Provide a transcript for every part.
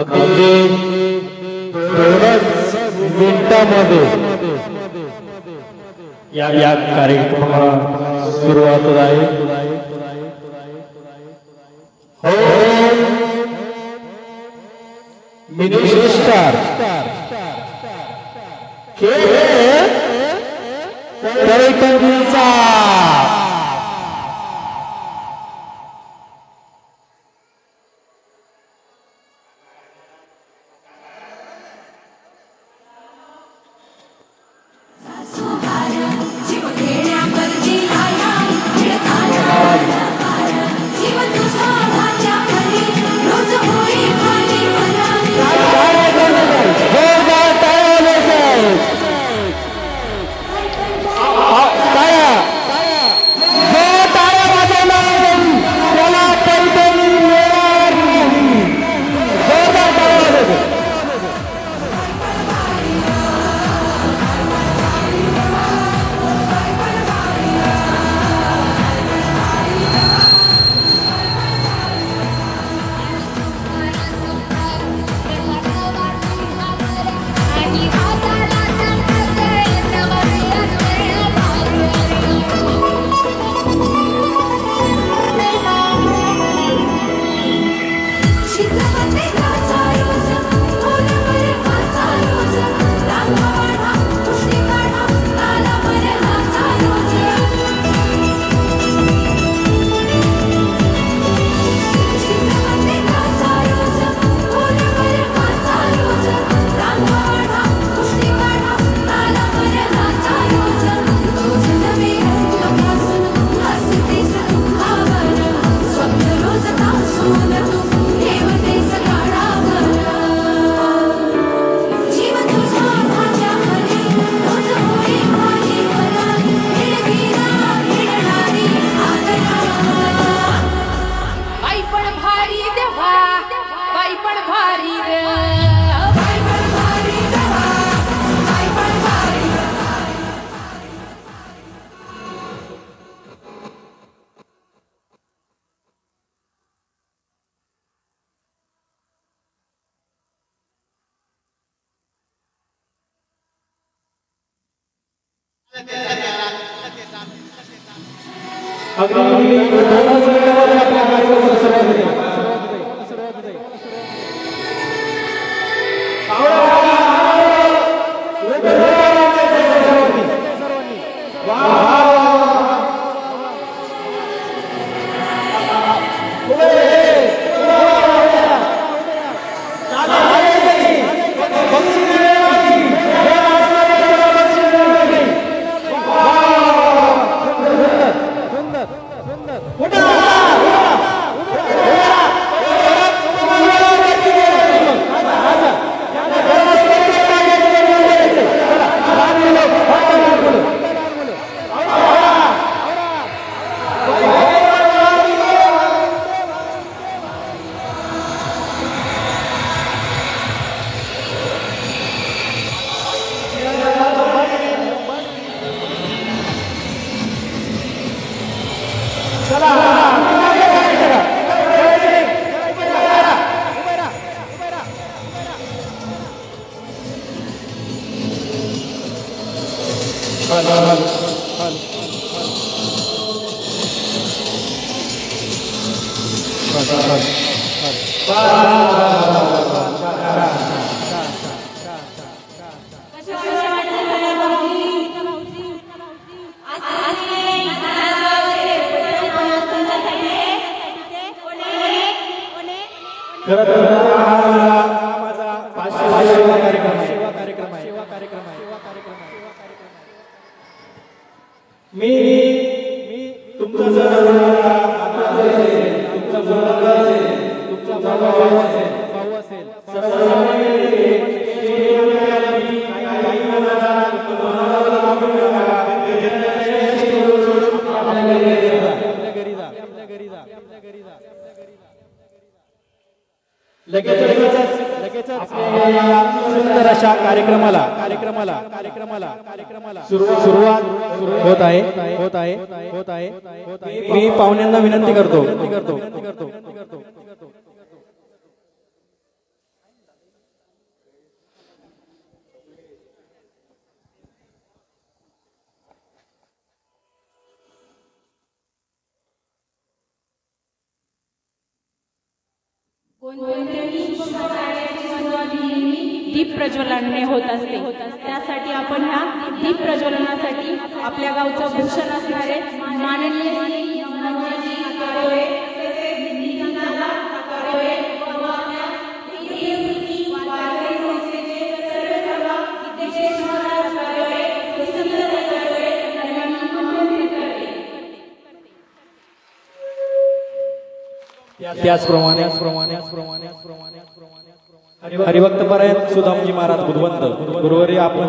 अगदी थोड्याच मिनिटांमध्ये या कार्यक्रमाला सुरुवात आहे. मिनिस्टर कळकणीचा सुंदर अशा कार्यक्रमाला सुरुवात होत आहे. मी पाहुण्यांना विनंती करतो कोणत्याही शुभ कार्याची सुरुवात नेहमी दीप प्रज्वलनाने होत असते. त्यासाठी आपण ह्या दीप प्रज्वलनासाठी आपल्या गावचं भूषण असणारे माननीय श्री मनोहरजी कातोरे तसेच नितीनदादा कातोरे व आपल्या हिरियवृत्ती वारकरी संस्थेचे सर्व सिद्धेश्वर महाराज कातोरे वसंतदादा कातोरे यांना आमंत्रित करते. त्याचप्रमाणे हरिभक्त परायण सुदामजी महाराज बुधवंत गुरुवारी आपण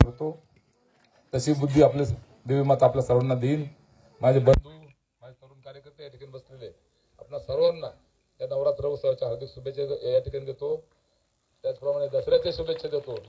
करतो तशी बुद्धी आपले देवी माता आपल्या सर्वांना देईन. माझे बंधू माझे तरुण कार्यकर्ते या ठिकाणी बसलेले आपल्या सर्वांना या नवरात्र उत्सवाच्या हार्दिक शुभेच्छा या ठिकाणी देतो. त्याचप्रमाणे दसऱ्याच्या शुभेच्छा देतो.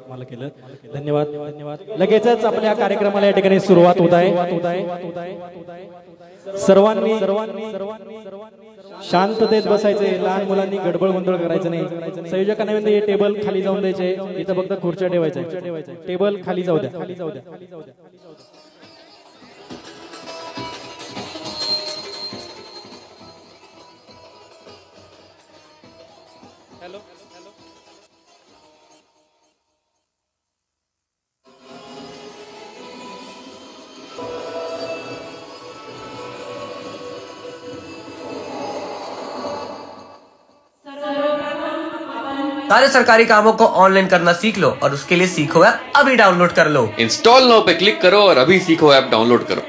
मला केलं. धन्यवाद धन्यवाद. लगेचच आपल्या कार्यक्रमाला या ठिकाणी सुरुवात होत आहे. सर्वांनी शांततेत बसायचे. लहान मुलांनी गडबड गोंधळ करायचं नाही. संयोजकांना विनंती हे टेबल खाली जाऊन द्यायचे. इथं फक्त खुर्च्या ठेवायच्या. टेबल खाली जाऊ द्या. सारे सरकारी कामों को ऑनलाइन करना सीख लो और उसके लिए सीखो ऐप अभी डाउनलोड कर लो. इंस्टॉल नाउ पे क्लिक करो और अभी सीखो ऐप डाउनलोड करो.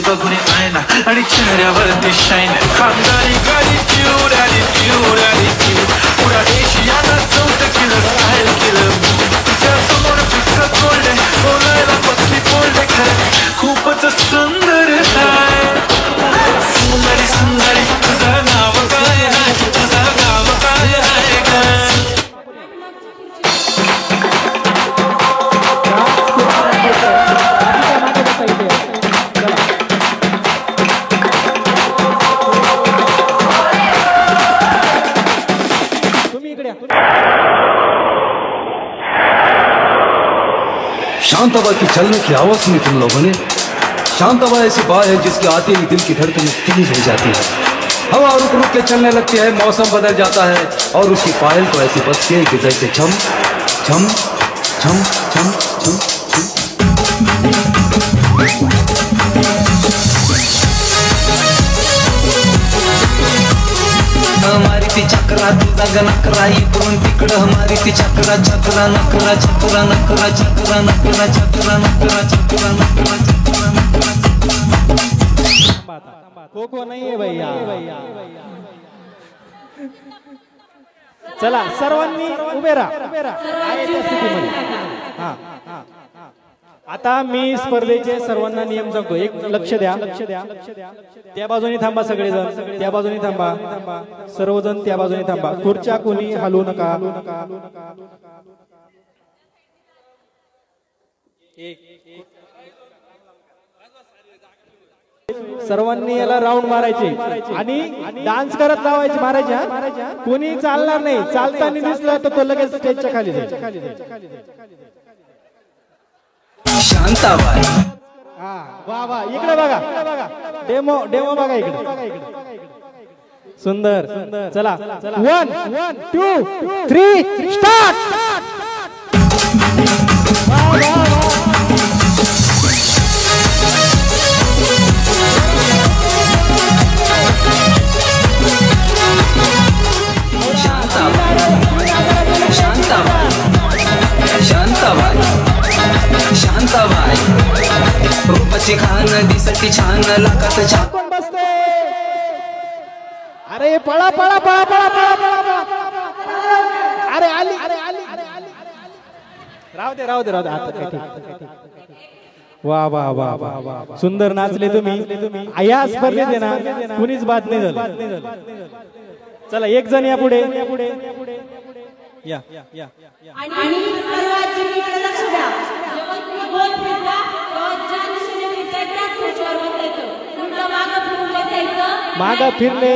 बघून आयना आणि चेहऱ्यावरती शाईन खानदारी गाडी पुरा एशियाना चौथ केलं स्टाईल केलं तिच्या समोर फिक्क तोडले बोलायला पक्षी बोलले खरं खूपच सुंदर आहे. सुंदरी सुंदरी तुझं नाव काय आहे तुझं गाव काय आहे का. शांताबा की चलने की आवाज सुनी तुम लोगों ने. शांताबा ऐसी बात है जिसके आते ही दिल की धड़कन तेज हो जाती है. हवा रुक रुक के चलने लगती है. मौसम बदल जाता है और उसकी पायल तो ऐसी बजती है कि जैसे छम छम छम छम छम हमारी ती चक्रा तुझा गणकरा इकडून तिकडं हमारी ती चक्रा चक्रा नकरा चक्रा नकरा चक्रा नकरा चक्रा नकरा चक्रा नकरा चक्रा नकरा. खो नाहीये भैया. चला सर्वांनी उभे राहा. आता मी स्पर्धेचे सर्वांना नियम सांगतो. एक लक्ष द्या. त्या बाजूने थांबा सगळेजण. त्या बाजूने थांबा सर्वजण. त्या बाजूने थांबा. खुर्च्या कोणी हलवू नका. सर्वांनी याला राऊंड मारायचे आणि डान्स करत लावायचे. मारायचे. कोणी चालणार नाही. चालताना दिसला तर तो लगेच स्टेजच्या खाली जाईल. शांताबाई वा वा इकडे बघा डेमो बघा इकडे सुंदर चला 1 2 3 स्टार्ट शांताबाई रूपाची खान दिसती छान लाकात छान कोण बसते अरे पळा अरे आली राहू दे आता वा सुंदर नाचले तुम्ही या स्पर्धेत आहे ना कुणीच बाद नाही झालं चला एक जण या पुढे या आणि सर्वात जिकडे लक्ष द्या जेव्हा तुम्ही गोल फिरता तेव्हा ज्या दिशेने फिरताय त्याच खुर्चीवर बसायचं उलटं मागं फिरून बसायचं मागं फिरले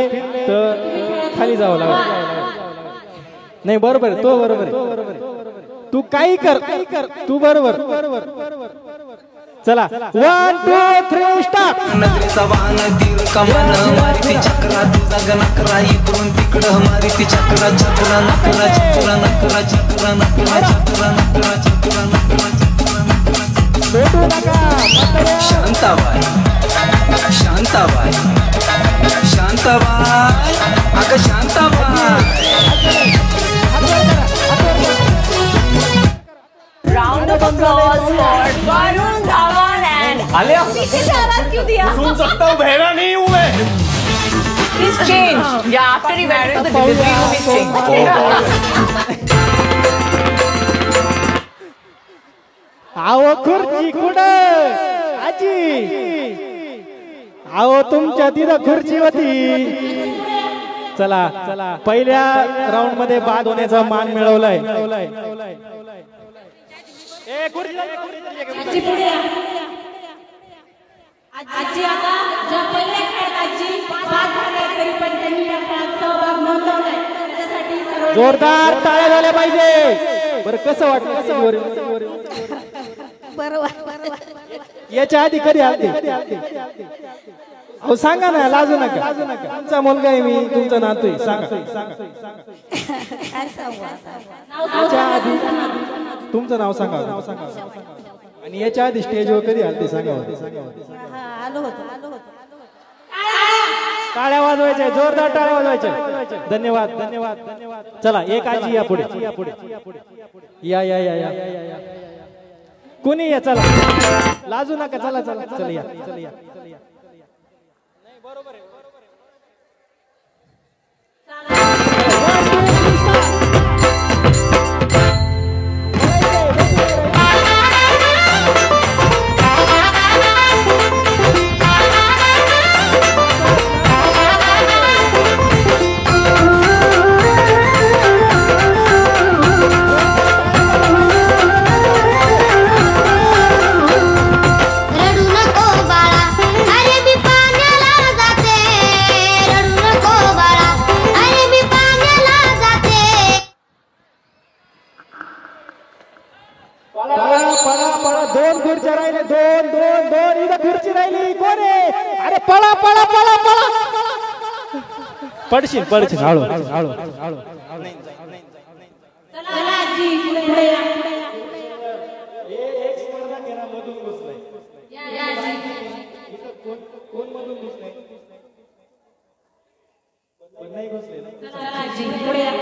तर खाली जावं लागेल नाही बरोबर तो बरोबर तू काही कर तू बरोबर चला 1 2 3 स्टार्ट नगरीचा वाहन तीर कमान मारिती चक्रा तुझा गणकरा इकडून तिकडं मारिती चक्रा चक्रा नकरा चक्रा नकरा चक्रा नकरा चक्रा नकरा चक्रा नकरा शांताबाई अगं Shantabai Round of applause for Varun Dhawan and पीछे से आवाज क्यों दिया? सुन सकता हूँ बहरा नहीं हूँ मैं Please change. Yeah, after he married, the delivery room is changed. आओ खुर्ची कुठं आजी आओ तुमच्या तिथं खुर्ची होती चला पहिल्या राऊंड मध्ये बाद होण्याचा मान मिळवलाय आजी पुढे या. आजी आता ज्या पहिल्या खेळात आजी बाद झाल्या तरी पण त्यांनी या खेळात सहभाग नोंदवलाय त्यासाठी सर्व जोरदार टाळ्या झाल्या पाहिजे बरं कसं वाटलं याच्या आधी कधी आलते अहो सांगा ना लाजू नका तुमचा मुलगा आहे मी तुमचं नातू आहे सांगा याच्या आधी तुमचं नाव सांगा आणि याच्या आधी स्टेजवर कधी आलते सांगा टाळ्या वाजवायच्या जोरदार टाळ्या वाजवायच्या धन्यवाद चला एक आजी या पुढे या कोणी या चला लाजू नका चला या दोन खुर्च्या राहिले दोन इथं खुर्ची राहिली कोण आहे अरे पळा पडशील हळू चला आजी पुढे या. एक स्पर्धा केला मधून घुसलाय या आजी कोण मधून घुसले पण नाही घुसले ना चला आजी पुढे या.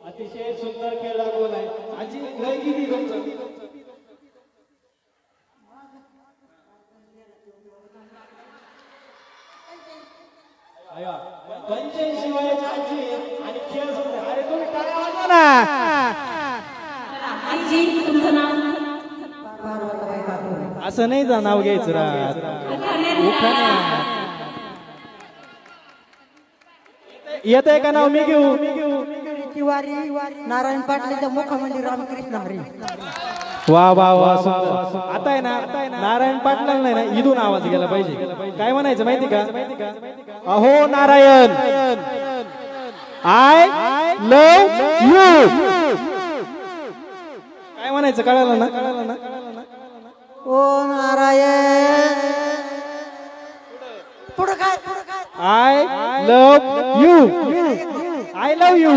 अतिशय सुंदर खेळ लागवला आहे आजी लय किती तुमचं पंच्याऐंशी वयाची आजी आणि खेळ सुंदर अरे तुम्ही टाळ्या वाजवा ना आजी तुमचं नाव असं नाही जा नाव घ्यायचं राहत येत आहे का नाव मी घेऊ तिवारी नारायण पाटलाच्या मुखामध्ये रामकृष्ण हरी वा सुंदर. आता आहे ना नारायण पाटला नाही ना इथून आवाज गेला पाहिजे काय म्हणायचं माहिती का अहो नारायण आय लव्ह यू काय म्हणायचं कळालं ना ओ नारायण पुढं काय I love you I love you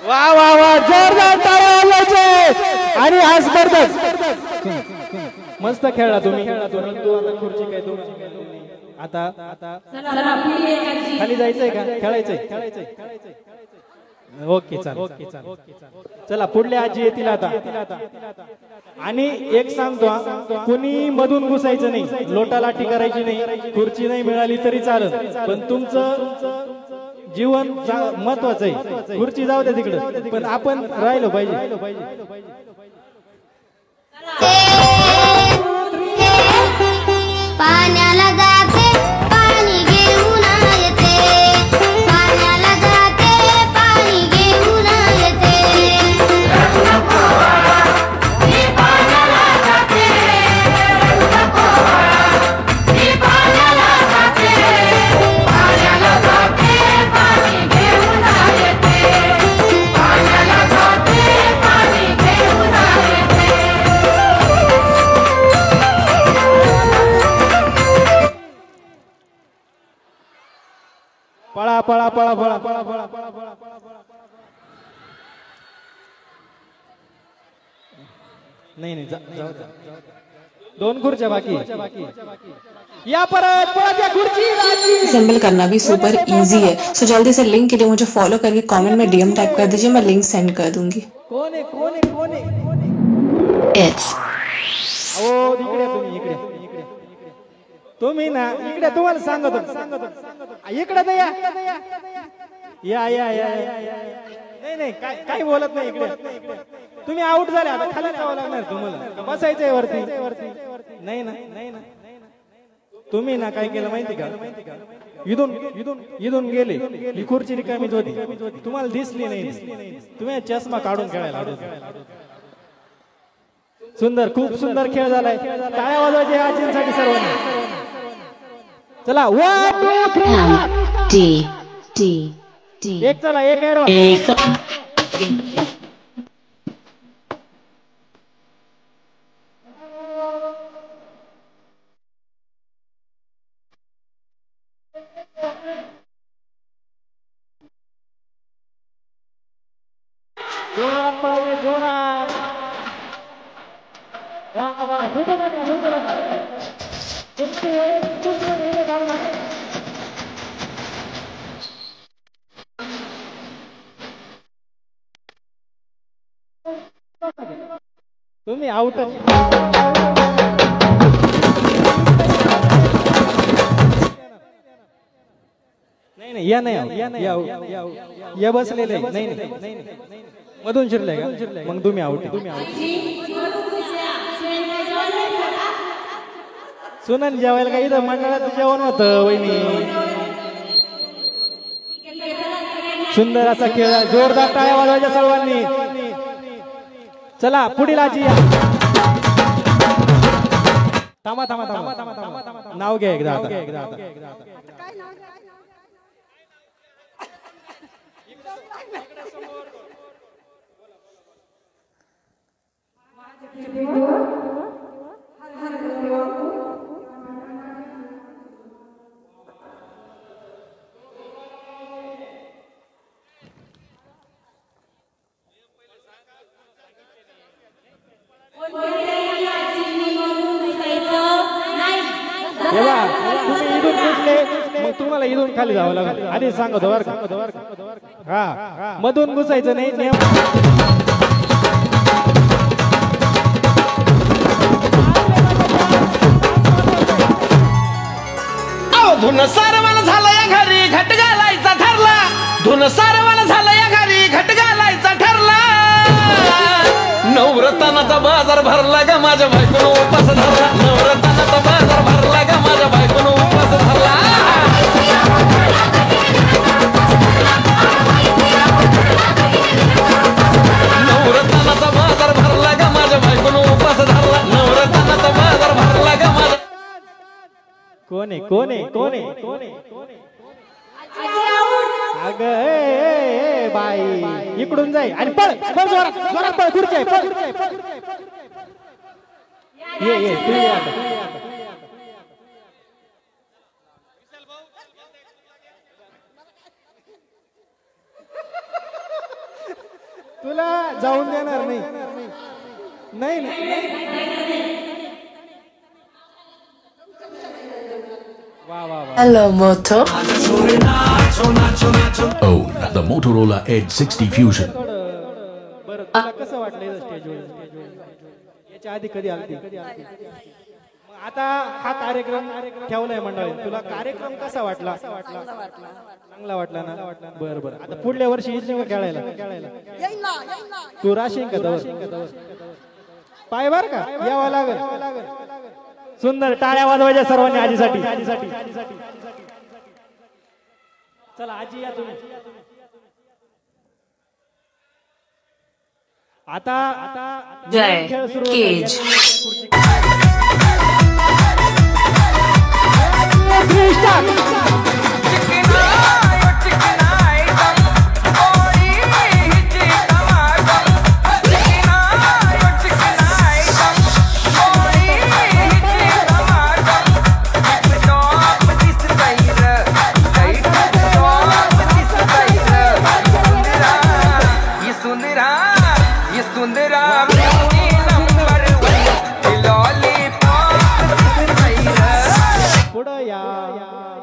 वा वा वा जोरदार टाळ्या वाजवायचे आणि हा स्पर्धक मस्त खेळला तुम्ही परंतु आता खुर्ची काय तुमची आता खाली जायचंय का खेळायचंय ओके चालेल चला पुढले आजी येतील आता आणि एक सांगतो कुणी मधून घुसायचं नाही लोटा लाठी करायची नाही खुर्ची नाही मिळाली तरी चालेल पण तुमचं जीवन महत्वाचं आहे खुर्ची जाऊ द्या तिकडे पण आपण राहिलो पाहिजे पाण्याला जाते पाणी घेऊन येते पाण्याला जाते पाणी घेऊन येते पाण्याला जाते पाण्याला जाते पाण्याला जाते पाणी घेऊन येते पाण्याला जाते पाणी घेऊन येते पळा पळा पळा पळा पळा पळा पळा पळा नाही दोन खुर्च्या बाकी या परत खुर्ची असेंबल करना भी सुपर इजी है सो जल्दी से लिंक के लिए मुझे फॉलो करके कमेंट में डीएम टाइप कर दीजिए मैं लिंक सेंड कर दूंगी कौन है इट्स ओ इकडे तुम्ही ना इकडे तुम्हाला सांगतो इकडे तर या नाही काही बोलत नाही इकडे तुम्ही आउट झाले आता खाली जावं लागणार तुम्हाला बसायचंय वरती नाही ना तुम्ही ना काय केलं माहिती का इथून गेले ही खुर्ची रिकामीच होती तुम्हाला दिसली नाही तुम्ही चष्मा काढून खेळायला सुंदर खूप सुंदर खेळ झालाय टाळ्या वाजवायचे आजींसाठी सर्वांनी चला एक चला एक तुम्ही आउट नाही या बसलेले नाही मधून शिरले का मग तुम्ही आउट सुनन जेवायला काही इथं मंडळाचं जेवण होतं वहिनी सुंदर असा खेळ जोरदार टाळ्या वाजवायच्या सर्वांनी चला पुढील आजी थांबा नाव घ्या एकदा तुम्ही इथून घुसले मग तुम्हाला इथून खाली जावं लागेल आधी सांगतो बरं का हा मधून घुसायचं नाही नियम धुन सारवाला झाला या घरी घट घालायचा ठरला धुन सारवाला झाला या घरी घट घालायचा ठरला नवरत्नाचा बाजार भरला ग माझ्या बायकोनं उपास धरला नवरत्नाचा बाजार भरला ग माझ्या बायकोनं उपास धरला नवरत्नाचा बाजार भरला ग माझ्या बायकोनं उपास धरला नवरत्नाचा बाजार भरला ग माझ्या कोण आहे अग बाई इकडून जाई आणि पळ पळ जोरात जोरात पळ खुर्ची आहे पळ ये तू ये आता. तुला जाऊन देणार नाही वा वा वा. Hello, Moto. Own the Motorola Edge 60 Fusion. बरं तुला कसं वाटलं स्टेजवर याच्या आधी कधी आलती आता हा कार्यक्रम ठेवलाय मंडळी तुला कार्यक्रम कसा वाटला चांगला वाटला ना बरं बरं आता पुढल्या वर्षी येशील का खेळायला तू राशील का दवर पाय बर का यावं लागेल सुंदर टाळ्या वाजवायच्या सर्वांनी आजीसाठी चला आजी या तुम्ही आता Jai खेळ सुरू Cage.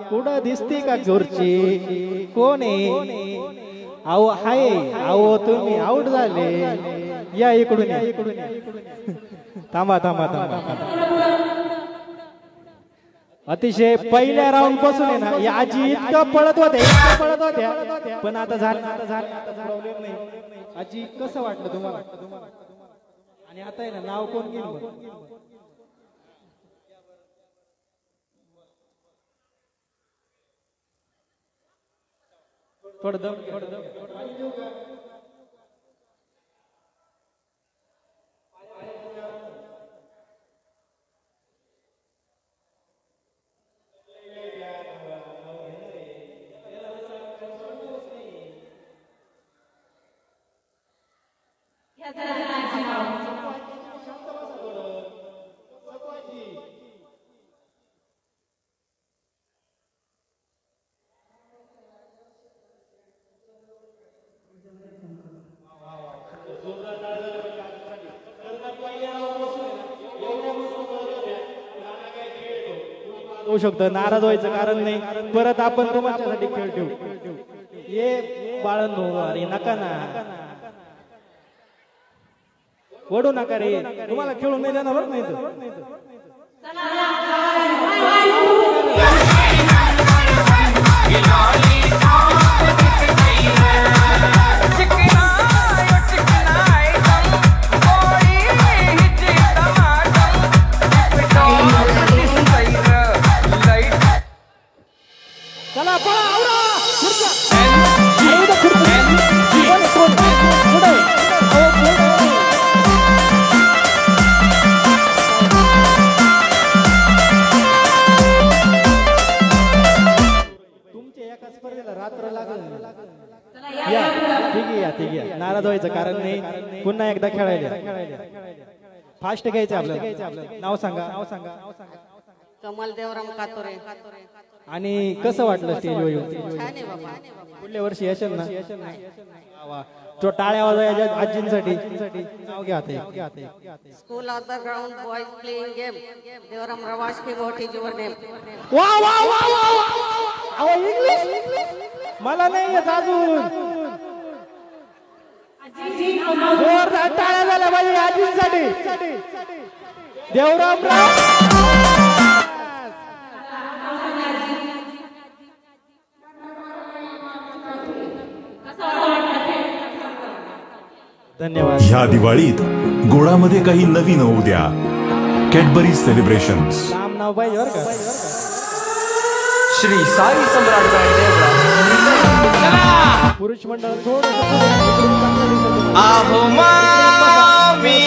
पुढं दिसते का खुर्ची कोण आहे अहो हाय अहो तुम्ही आउट झाले या इकडून या थांबा अतिशय पहिल्या राऊंड पासून आहे ना या आजी इतकं पळत होत्या पण आता झालं प्रॉब्लेम नाही. आजी कसं वाटलं तुम्हाला आणि आता आहे ना नाव कोण घेईल थोडं दम होऊ शकतं नाराज व्हायचं कारण नाही परत आपण तुमच्यासाठी खेळ ठेवू ये बाळांनो अरे नका ना वडू नका रे तुम्हाला खेळून नाही देणार नाही चला पळा आवरा तुमच्या एका स्पर्धेला रात्र लागल या ठीक आहे नाराज व्हायचं कारण नाही पुन्हा एकदा खेळायला फास्ट घ्यायचं आपल्याला नाव सांगा कमल देवराम कातोरे आणि कसं वाटलं स्टेजवर येऊन पुढल्या वर्षी येशाल ना तो टाळ्या वाजवायच्या आजींसाठी नाव घ्या school of the ground boys playing game Devram रवाश की व्हॉट इज युअर नेम वा वा वा वा वा इंग्लिश मला नाही येत अजून जोरदार टाळ्या झाल्या पाहिजे आजींसाठी देवराम धन्यवाद. ह्या दिवाळीत गोडामध्ये काही नवीन होऊ द्या. Cadbury celebrations. नाम नाव पाहिजे बरं का. श्री साई सम्राट पुरुष मंडळ थोडं आहो मामी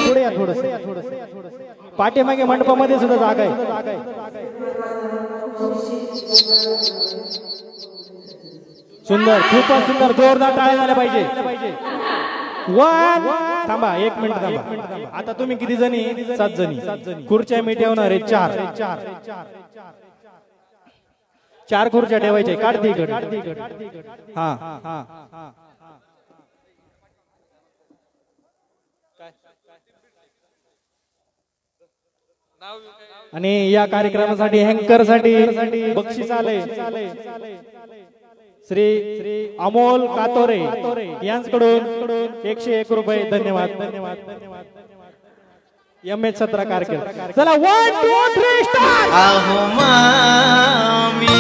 पुढे या थोडस पाठीमागे मंडपामध्ये सुद्धा जागा आहे. सुंदर, खूपच सुंदर, जोरदार टाळ्या झाल्या पाहिजे. वन, थांबा एक मिनिट थांबा. आता तुम्ही किती जणी? 7 जणी. खुर्च्या मी ठेवणार आहे 4 खुर्च्या ठेवायच्या. काढते इकडे. हा. आणि या कार्यक्रमासाठी हँकर साठी बक्षीस आले श्री अमोल कातोरे यांच्याकडून 101 रुपये. धन्यवाद. MS 17 कारकीर्द. चला 1 2 3 स्टार्ट. आहो मामी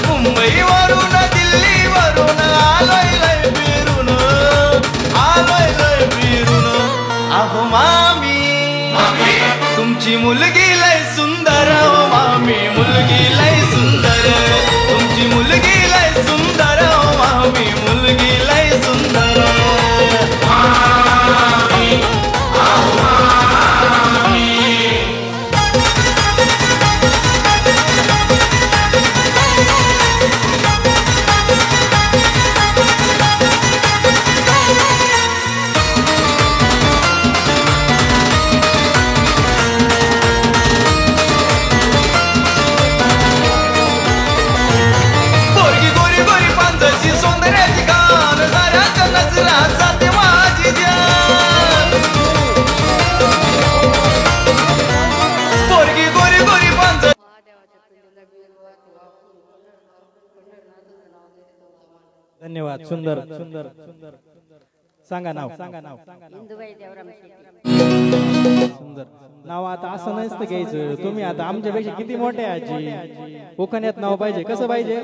मुंबईवरून दिल्लीवरून आलोय लय फिरून आहो मामी तुमची मुलगी लय सुंदर. हो मामी मुलगी लय सुंदर. तुमची मुलगी लय सुंदर. हो मामी मुलगी लय सुंदर. धन्यवाद. सुंदर. सांगा नाव. सुंदर नाव. आता असं नसतं घ्यायचं. तुम्ही आता आमच्यापेक्षा किती मोठे आजी. कोकणात नाव पाहिजे. कसं पाहिजे?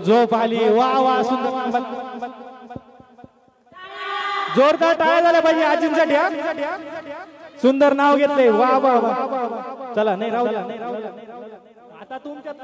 झोप आली. वा वा. सुंदर. जोरदार टाळ्या झाल्या पाहिजे आजींसाठी. सुंदर नाव घेतलंय. वा वा वा. चला नाही राहू द्या. आता तुमच्यात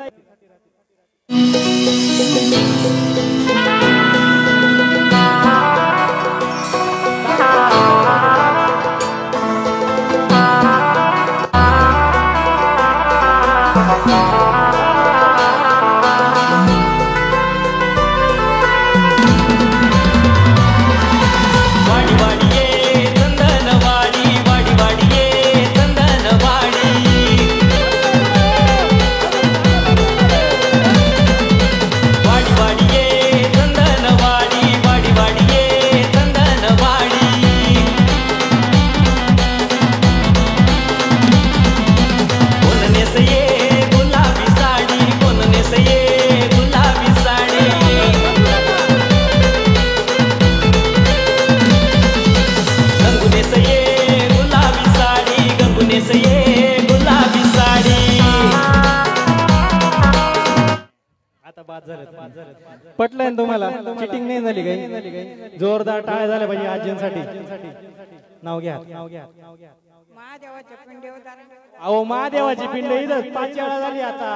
पटलंय तुम्हाला? चिटिंग नाही झाली काही? जोरदार टाळ्या झाल्या पाहिजे आजींसाठी. नाव घ्या. अहो महादेवाची पिंड इथं 5 वेळा झाली आता.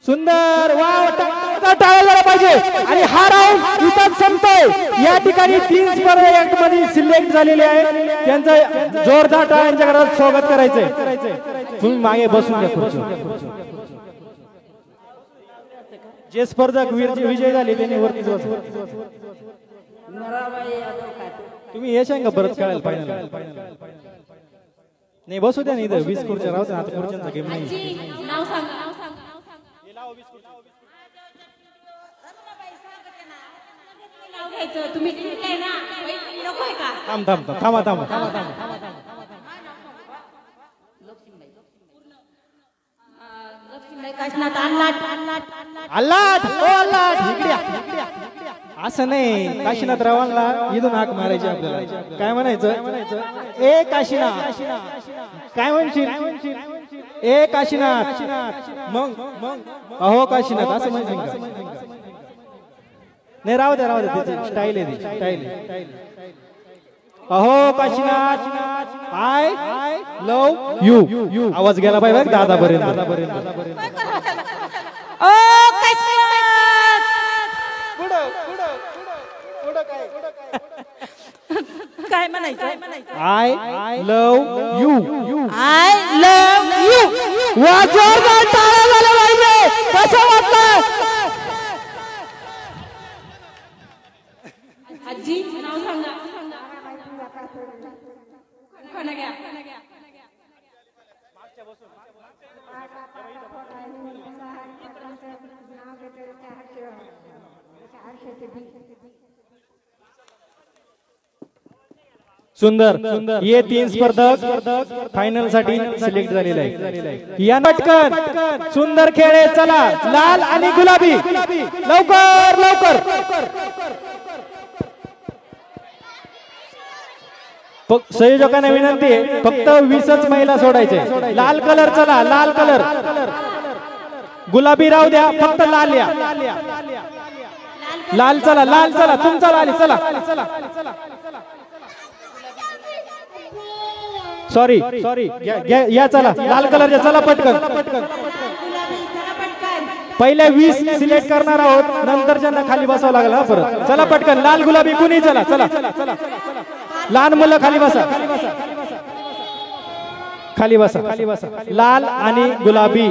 सुंदर. वाव. टाळ्या झाल्या पाहिजे. आणि हा राऊंड इथं संपतोय. या ठिकाणी 3 स्पर्धक मध्ये सिलेक्ट झालेले आहेत. त्यांचं जोरदार टाळ्यांच्या घरात स्वागत करायचंय. तुम्ही मागे बसून घ्या. जे स्पर्धक विजय झाले त्यांनी वरती तुम्ही येशाल का परत खेळायला फायनल? नाही बसू द्या. नाही इथं 20 खुर्च्या राहू द्या. आता खुर्च्यांचा गेम नाही. घ्यायचं तुम्ही जिंकले ना नकोय का थांबा. काशनाथ अल्लाट अल्लाट इकडे या. असं नाही, काशीनाथरावांना इथून हाक मारायची आपल्याला. काय म्हणायचं? ए काशीनाथ. काय म्हणशील? ए काशीनाथ. मग अहो काशीनाथ असं म्हणशील का? नाही, राहू दे त्याची स्टाईल आहे, स्टाईल. अहो काशीनाथ, आय लव यू. आवाज गेला पाहिजे दादापर्यंत. काय म्हणायचं? I love you. I love you. जोरदार टाळ्या झाल्या पाहिजे. कसं वाटलं? आजी नाव सांगा. सुंदर. ये 3 स्पर्धक फायनल साठी सिलेक्ट झालेले आहे. या पटकन सुंदर खेळ आहे. चला, लाल आणि गुलाबी लवकर. संयोजकांना विनंती आहे, फक्त 20च महिला सोडायचे. लाल कलर, चला लाल कलर. गुलाबी राहू द्या, फक्त लाल या. लाल चला तुमचा लाल चला. सॉरी या चला, लाल कलरच्या चला पटकन. पहिल्या 20 सिलेक्ट करणार आहोत, नंतर ज्यांना खाली बसावं लागेल हा परत. चला पटकन, लाल गुलाबी कुणी चला. लहान मुलं खाली बसा. लाल आणि गुलाबी.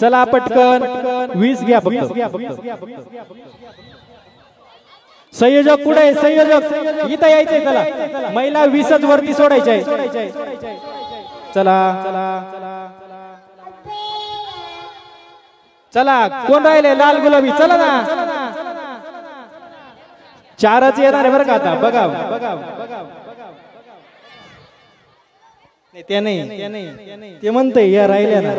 चला पटकन, 20 घ्या फक्त. संयोजक कुठे? संयोजक इथं यायचंय. चला, महिला 20च वरती सोडायच्या आहे. चला कोण राहिले? लाल गुलाबी. चला ना, 4च येणार आहे बरं का आता. बघा ते नाही, ते म्हणतंय या राहिल्या ना.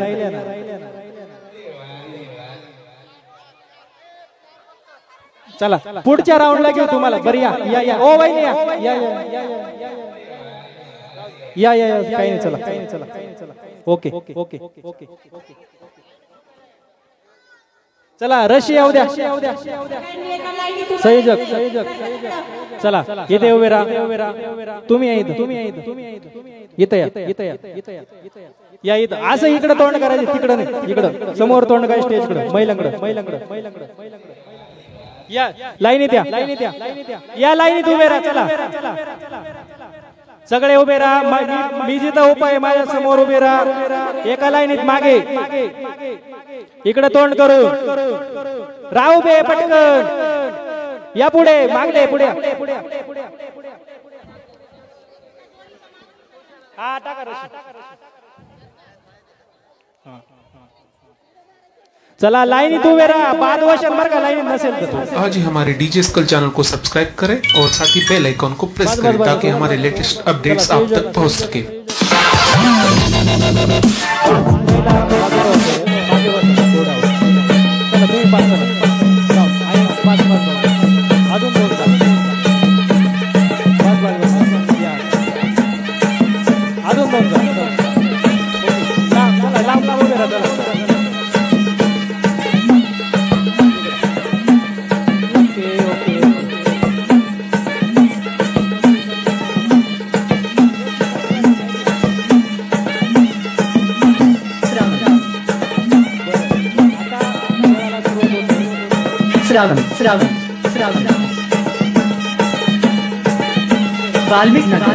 चला पुढच्या राऊंडला घेऊ तुम्हाला. बरं या. ओ बाई या. काही नाही. चला. ओके. चला रशी येऊ द्या. संयोजक चला इथे उभे राहा. तुम्ही इथं या. इथं असं इकडे तोंड करायचं, तिकडं नाही. इकडं समोर तोंड काय, स्टेजकडे, महिलांकडे. या लाईनीत या. या लाईनीत उभे राहा. चला सगळे उभे राहा. मी जिथं उभा आहे माझ्या समोर उभे राहा. एका लाईनीत मागे, इकडे तोंड करू. राहू बे पटकन. या पुढे, मागले पुढे. हा टाका रशी. चला लाईनीत उभे राहा. बाद वचन बरं का, लाईनीत नसेल तर. आज ही हमारे डीजे स्कल चैनल को सब्सक्राइब करें और साथ ही बेल आइकॉन को प्रेस करें ताकि हमारे लेटेस्ट अपडेट्स आप तक पहुंच सके. श्रावण वाल्मीकि नगर.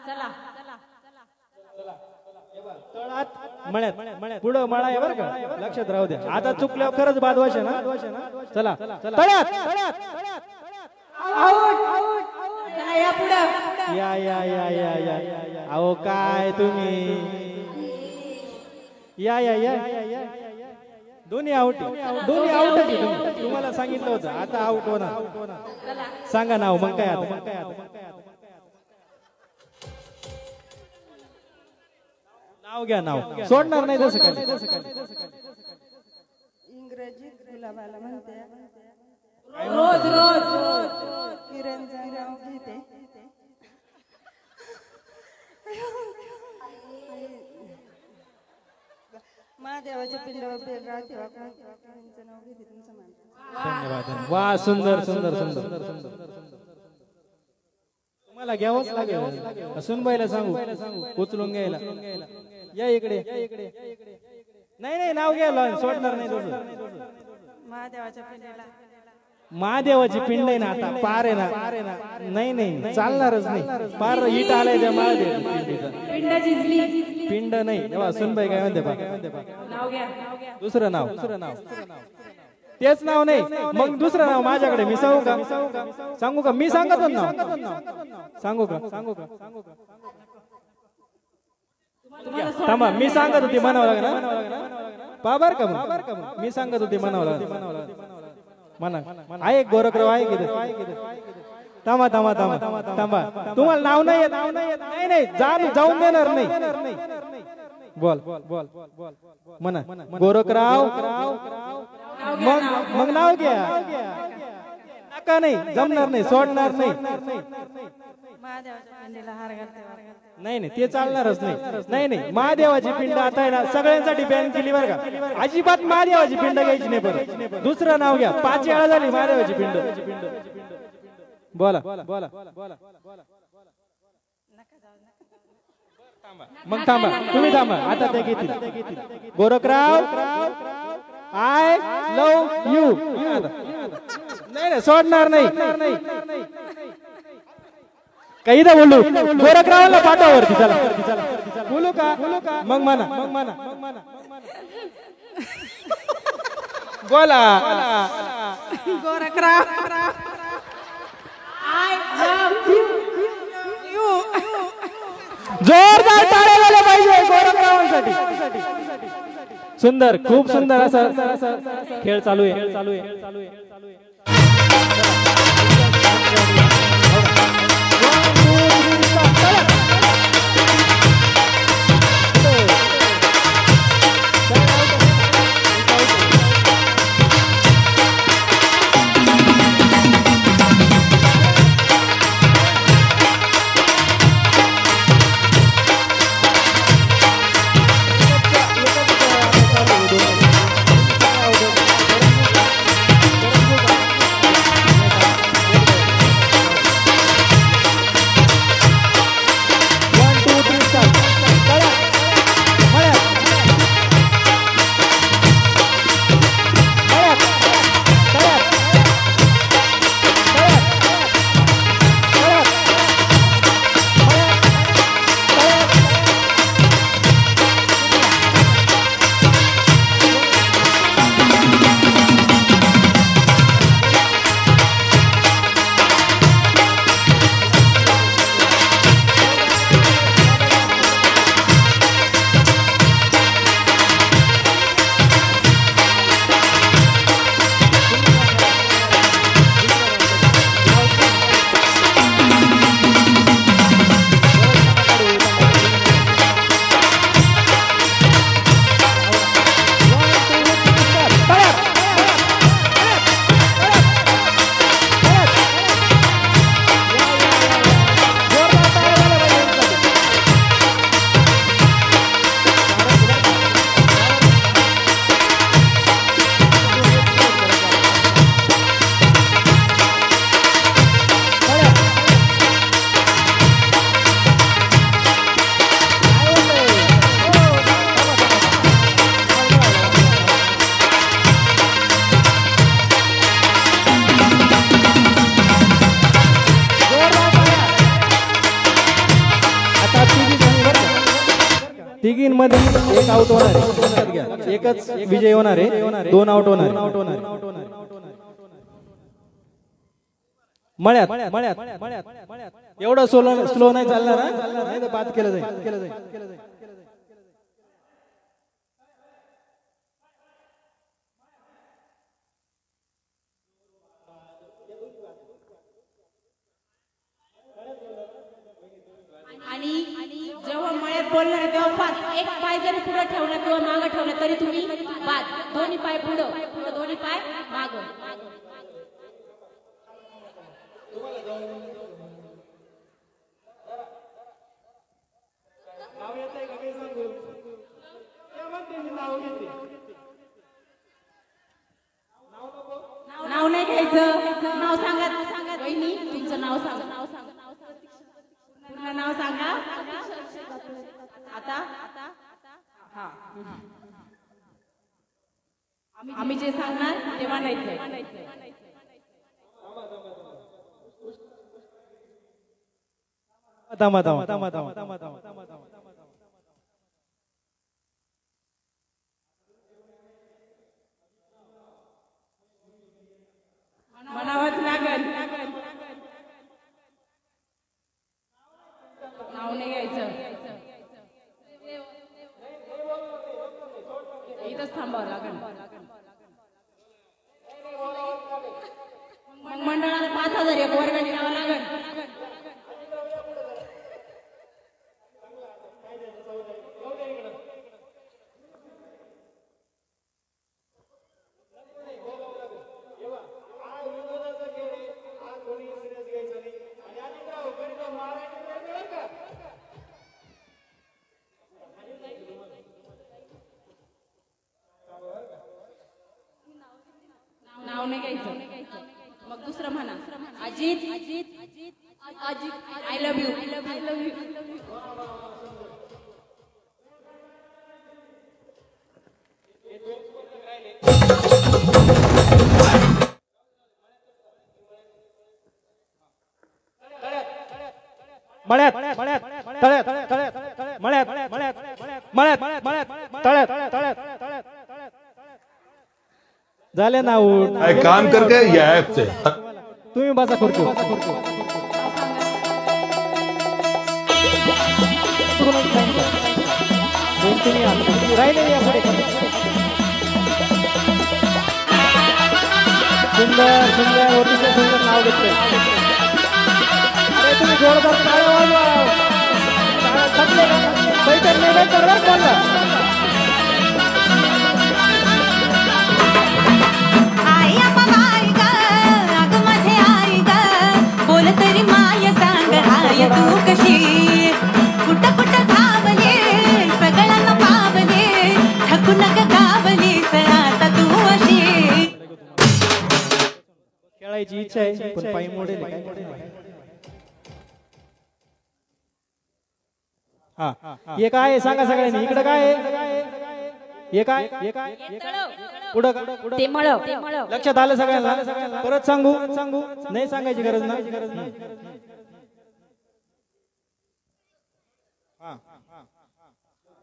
चला मळ्यात पुढं मळा आहे बरं का, लक्षात राहू द्या. आता चुकल्यावर खरंच बादवाश आहे ना. चला तळ्यात चला या पुढं. या या या या या अहो काय तुम्ही या या या दोन्ही आउट तुम्हाला सांगितलं होतं. आता आउट होणार. सांगा नाव मग काय आता. नाव घ्या नाव सोडणार नाही तसं काय. इंग्रजीत गुलाबाला म्हणते रोज रोज किरणचं नाव घेते. महादेवाच्या पिंडावर बेलगाव तेव्हा किरणचं नाव घेते. तुमचं मान. धन्यवाद. वा सुंदर सुंदर सुंदर. तुम्हाला घ्यावंच लागेल. सुनबाईला सांगू उचलून घ्यायला. या इकडे. नाही नाव घ्यायला सोडणार नाही तुझं. महादेवाच्या पिंडाला महादेवाची पिंड आहे ना आता पार आहे ना. नाही चालणारच नाही. पार इट आलाय त्या महादेव पिंडीचा. पिंड नाही तेव्हा सुनबाई काय म्हणते नाव घ्या. दुसरं नाव तेच नाव नाही मग दुसरं नाव माझ्याकडे. मी सांगू का मी सांगतो नाव सांगू का थांबा मी सांगत होती म्हणावं लागणार. पा बर का मी सांगत होती म्हणावं लागणार. म्हणा आहे गोरखराव आहे किती. थांबा तुम्हाला नाव नाही येत. नाही जाऊन देणार नाही. बोल म्हणा गोरखराव. मग नाव घ्या. नका नाही जमणार नाही सोडणार नाही. महादेवाच्या पिंडीला हार घालते. नाही ते चालणारच नाही. महादेवाची पिंड आता आहे ना सगळ्यांसाठी बॅन केली बरं का. अजिबात महादेवाची पिंड घ्यायची नाही. परत दुसरं नाव घ्या. 5 वेळा झाली महादेवाची पिंड. बोला मग थांबा तुम्ही थांबा. आता ते घेतील. गोरखराव आय लव यू. नाही सोडणार नाही. काही ना बोलू. गोरखरावाला पाठावरती चला बोलू का मग म्हणा. बोला गोरखराव आय लव यू. जोरदार टाळ्या झाल्या पाहिजे गोरखरावांसाठी. सुंदर खूप सुंदर असा खेळ चालू आहे. तिघींमध्ये एक आउट होणार आहे. लक्षात घ्या. एकच विजय होणार आहे, 2 आउट होणार. मळ्यात एवढं स्लो नाही चालणार हा? नाही तर बाद केलं जाईल. आणि जेव्हा मळ्यात बोलणार आहे तेव्हा फास्ट एक पाय जरी पुढे ठेवला किंवा मागं ठेवला तरी तुम्ही बाद. दोन्ही पाय पुढं, दोन्ही पाय मागं. नाव नाही घ्यायचं. नाव सांगा. वहिनी तुमचं नाव सांगा. पूर्ण नाव सांगा. आता हा आम्ही जे सांगणार ते म्हणायचं. म्हणावंच लागेल. नाव नाही घ्यायचं. इथंच थांबावं लागेल. मग मंडळाला 5,000 एक वर्गणी द्यावं लागेल. नाव नाही घ्यायचं. मग दुसरं म्हणा. Ajit I love you. झाले ना आउट. काम करके या ऐप से तुम्ही बसा खुर्ची. राहिले सुंदर अतिशय सुंदर नाव घेतलंय. अरे तुम्ही जोरदार टाळ्या वाजवा. थकले का? बैठक नाही बैठक बरं बोलला. बोल तरी माय सांग हाय तू कशी. कुठं कुठं धावले सगळ्यांना पावले. थकू नका गावलीस आता तू अशी. खेळायची इच्छा आहे पण पाय मोडेल. हे काय सांगा सगळ्यांनी. इकडे काय हे काय पुढं ते मळ. लक्षात आलं सगळ्यांना. परत सांगू नाही सांगायची गरज नाही.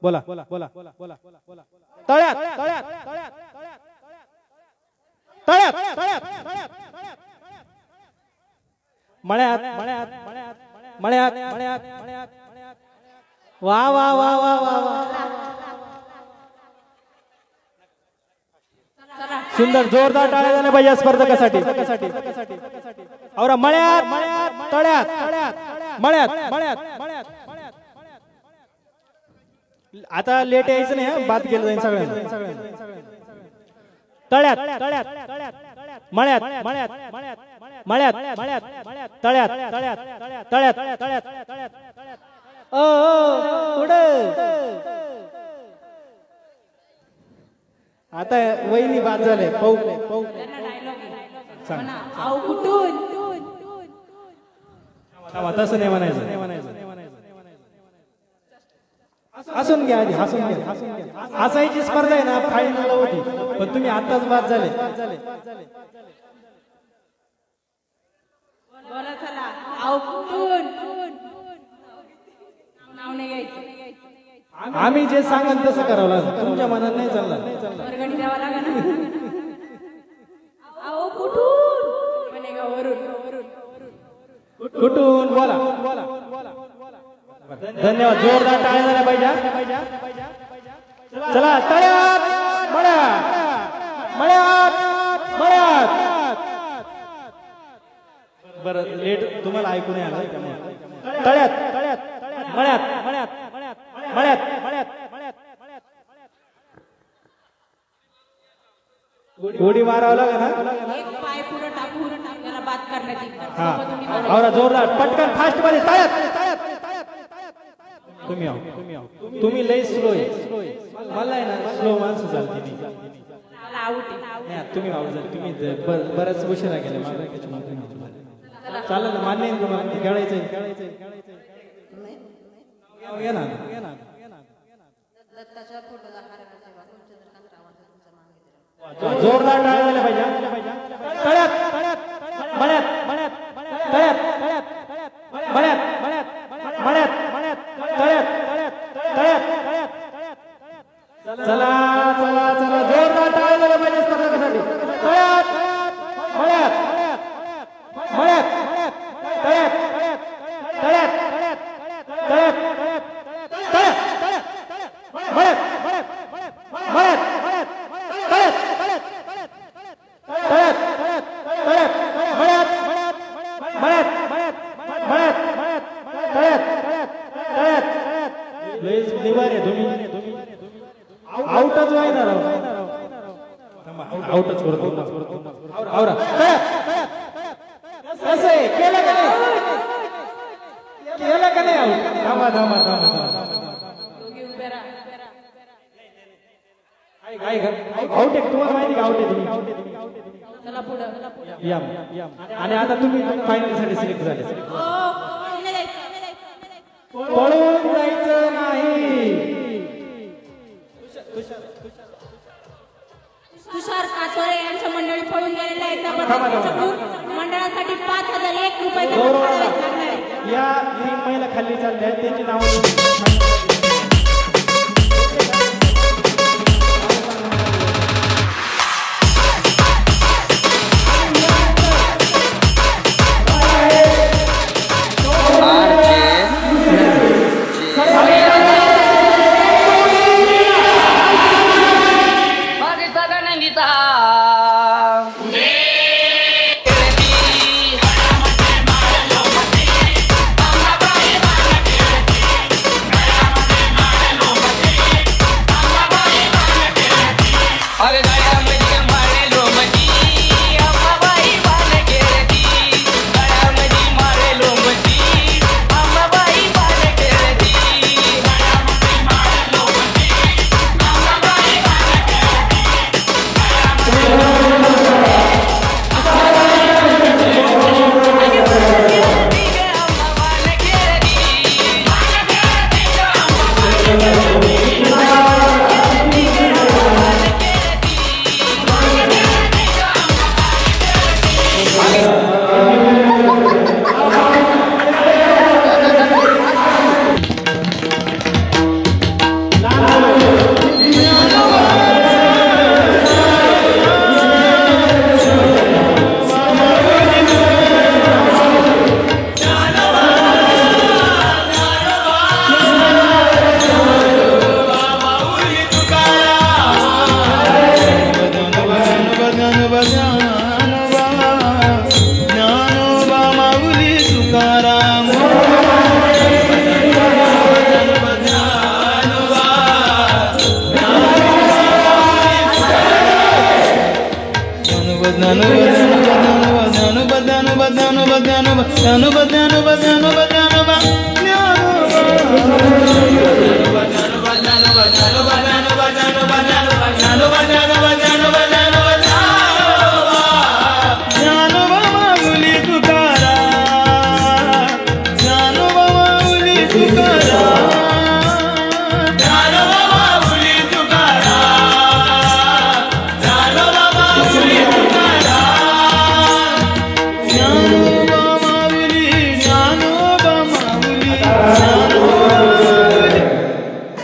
बोला तळ्यात मळ्यात वा वा वा वा वा वा. सुंदर जोरदार टाळ्या झाल्या पाहिजे स्पर्धकासाठी. और मळ्यात आता लेट यायचं नाही. बाद केलं जाईल सगळ्यांना. तळ्यात आता वहिनी बाद झाले. पाहू तसं नाही म्हणायचं. हसून घ्या आधी. हसायची स्पर्धा आहे ना फायनल होती पण तुम्ही आताच बाद झाले. बोला चला. नाव नाही घ्यायचं. आम्ही जे सांगाल तसं करावं लागेल, तुमच्या मनात नाही चालणार. वर्गणी द्यावा लागेल ना. अहो कुठून म्हणे का वरून कुठून बोला. धन्यवाद. जोरदार टाळ्या झाल्या पाहिजे. चला तळ्यात मळ्यात मळ्यात मळ्यात. बरं लेट तुम्हाला ऐकू नाही आलं त्यामुळे तळ्यात तळ्यात मळ्यात मळ्यात मळ्यात मळ्यात मळ्यात उडी मारावं लागेल ना. एक पाय पुढे टाकून त्याला बाद करण्यात येईल. हा आवरा जोरदार पटकन फास्ट मध्ये तळ्यात. तुम्ही आहो तुम्ही लई स्लो आहे. मला आहे ना स्लो माणसं चालते नाही. तुम्ही आहो जर तुम्ही बऱ्याच उशिरा गेले चालेल ना, मान्य आहे तुम्हाला खेळायचंय. ये ना जोरदार टाळ्या झाल्या पाहिजे. तळ्यात मळ्यात मळ्यात तळ्यात मळ्यात मळ्यात मळ्यात मळ्यात तळ्यात तळ्यात. चला चला चला जोरदार टाळ्या झाल्या पाहिजे स्पर्धकासाठी. तळ्यात मळ्यात मळ्यात तळ्यात तळ्यात तळ्यात तळ्यात मळ्यात मळ्यात तळ्यात तळ्यात तळ्यात मळ्यात मळ्यात मळ्यात तळ्यात तळ्यात. लयच निवार आहे तुम्ही. आउटच व्हायना राव. आउटच करतो. आवरा कसं आहे केलं का नाही केलं का नाही. आउट थांबा थांबा थांबा आउट आहे तुम्हाला माहिती का. आउट आहे तुम्ही. चला पुढे या आणि आता तुम्ही फायनल साठी सिलेक्ट झाले. पळून जायचं नाही. तुषार कातोरे यांच्या मंडळी पळून गेलेले आहेत. मंडळासाठी 5001 रुपये या 3 महिला खाली चालल्या आहेत त्यांची नाव.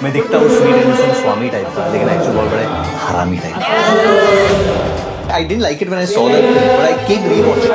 मैं दिखता हूँ स्वीट एंड स्वामी टाइप का, लेकिन एक्चुअली बहुत बड़ा हरामी type. I didn't like it when I saw that, but I keep rewatching.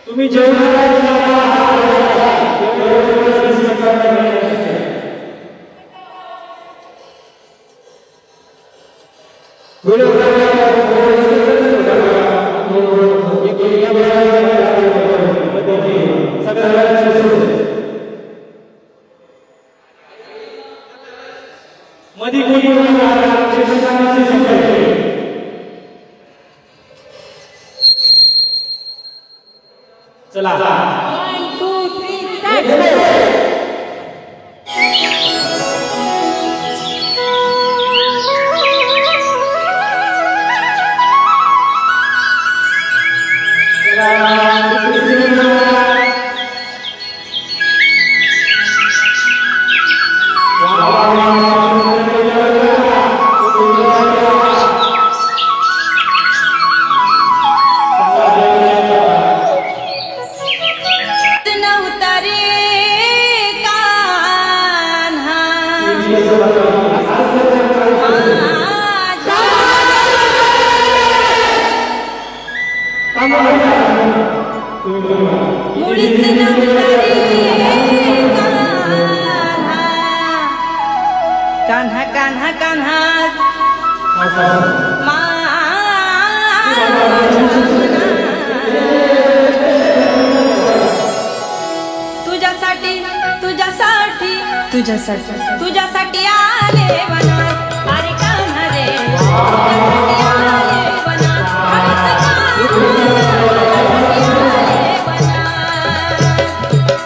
तुम्ही जेवण मध्ये चला 1 2 3 स्टार्ट कान्हा कान्हा कान्हा तुझ्यासाठी तुझ्यासाठी तुझ्यासाठी तुझ्यासाठी आले वनात अरे कान्हा रे तुझ्यासाठी आले वनात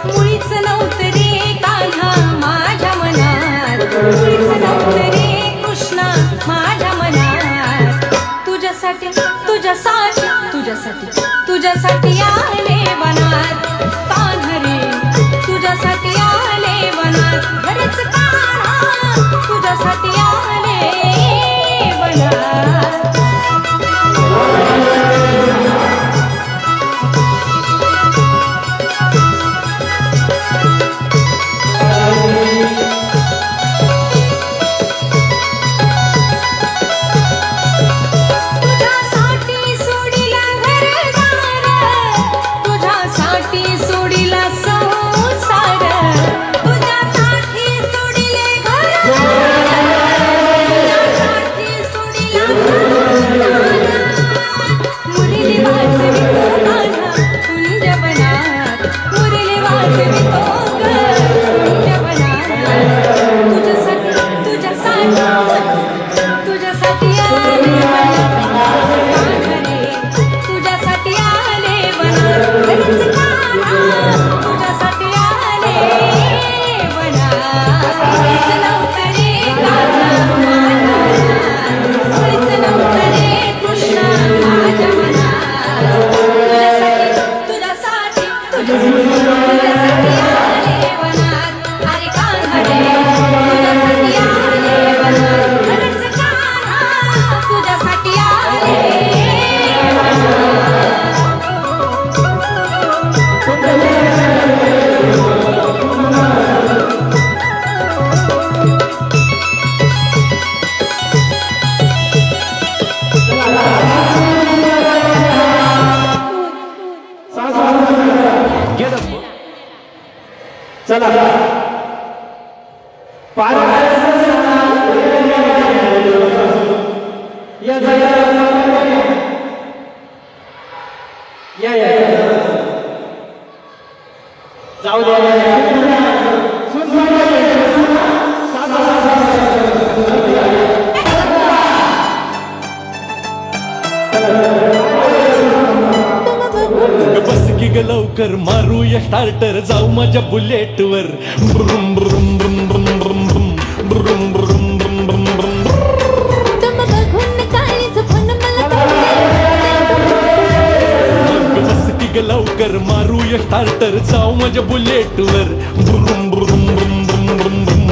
मुळीच नव्हतं रे कान्हा माझ्या मनात मुळीच नव्हतं रे कृष्णा माझ्या मनात तुझ्यासाठी तुझ्यासाठी तुझ्यासाठी तुझ्यासाठी आले वनात कान्हा रे तुझ्यासाठी आले वनात खरंच कान्हा तुझ्यासाठी आले वनात जाऊ द्या बस की ग लवकर मारूया स्टार्टर जाऊ माझ्या बुलेट वर ब्रुम ब्रुम ब्रुम ब्रुम ब्रुम ब्रुम ब्रुम ब्रुम ब्रुम ब्रुम ब्रुम बस की ग लवकर मारूया स्टार्टर जाऊ माझ्या बुलेट वर ब्रुम ब्रुम ब्रुम ब्रुम ब्रुम ब्रुम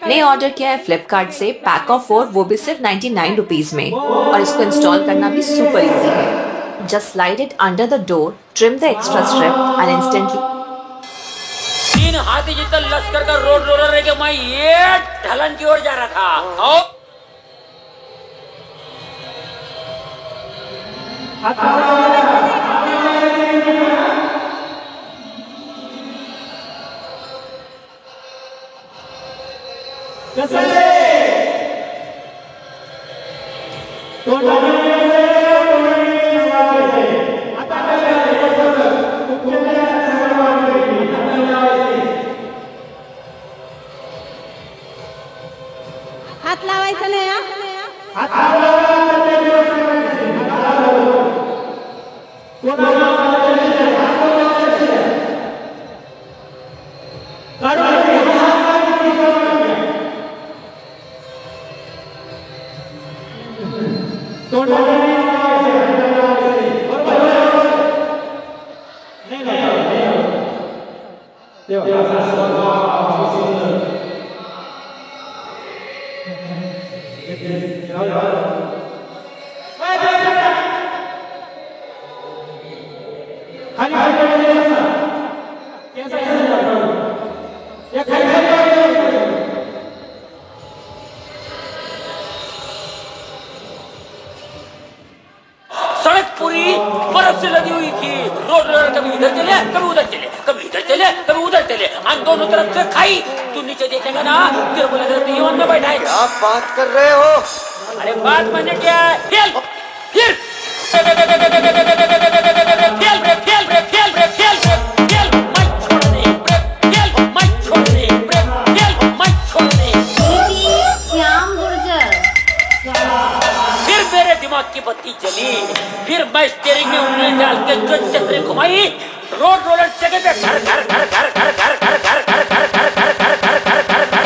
ने ऑर्डर किया है फ्लिपकार्ट से पैक ऑफ 4, वो भी सिर्फ 99 रुपीज में, और इसको इंस्टॉल करना भी सुपर इजी है. Just slide it under the door, trim the extra strip end instantly हाथी जितना लश्कर का रोड रोलर है कि मैं ये ढलान की ओर जा रहा था। आओ हात लावायचा नाही हा. सड़क पूरी बर्फ से लदी हुई थी। रोड रोलर कभी इधर चले कभी उधर चले, कभी इधर चले कभी उधर चले, और दोनों तरफ से खाई। तू नीचे देखेगा ना तेरे को लग रहा है में बैठा है। क्या बात कर रहे हो? अरे बात मैंने क्या है? खेल खेल फिर मेरे दिमाग की बत्ती जली। फिर मैं स्टीयरिंग में उंगली डाल के जो चक्री घुमाई, रोड रोलर जगह पे घर घर घर घर घर घर घर घर घर घर घर घर घर घर घर घर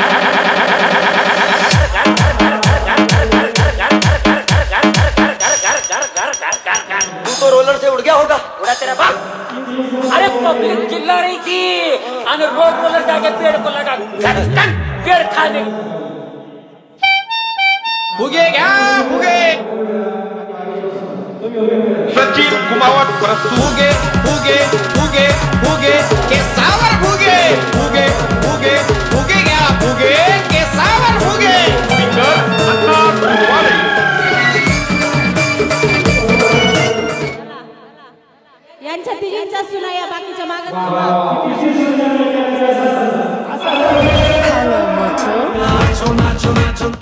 तू तो रोलर से उड़ गया होगा। उड़ा तेरा बाप। अरे पब्लिक चिल्ला रही थी और रोड रोलर जाके पेड़ को लगा, पेड़ खाने। फुगे क्या फुगे? सचिन कुमावत परत फुगे फुगे फुगे फुगे के सावर फुगे फुगे फुगे फुगे क्या फुगे के सावर फुगे। सिंगर अल्लाह वाले यांच्या तिघींचा सुना या बाकीच्या मागे.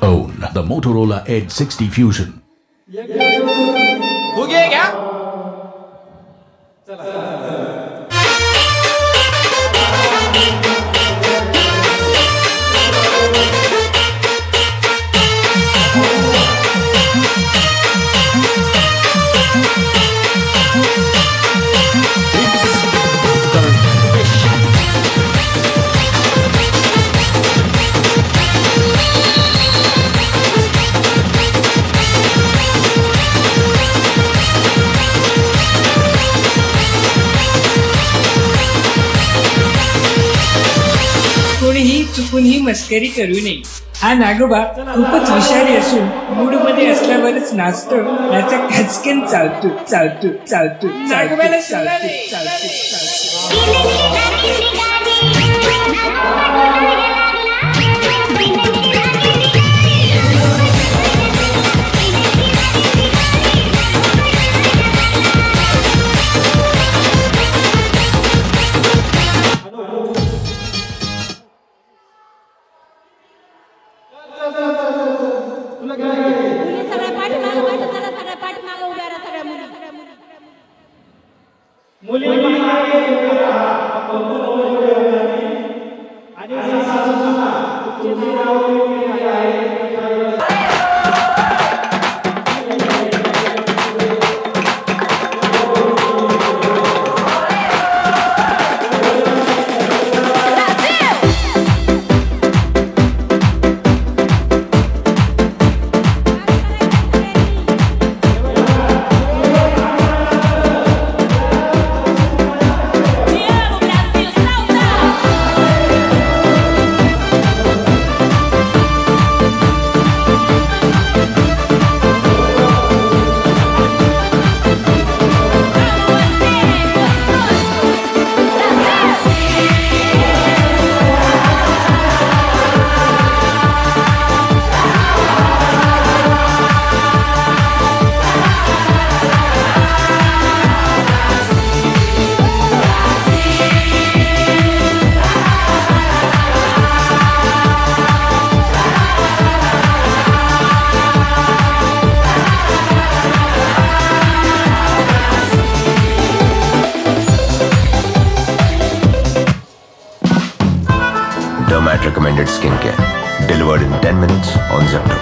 Own the Motorola Edge 60 Fusion. फुगे क्या? कोणीही चुकून ही मस्करी करू नये. हा नागोबा खूपच विषारी असून मूड मध्ये असल्यावरच नाचतो. याचा खचकन चालतो चालतो चालतो चालतो चालतो चालतो. सगळ्या पाठीमागे बसा, सगळ्या पाठीमागे उभ्या राहा. सगळ्या मुली मुली expert recommended skincare. Delivered in 10 minutes on Zepto.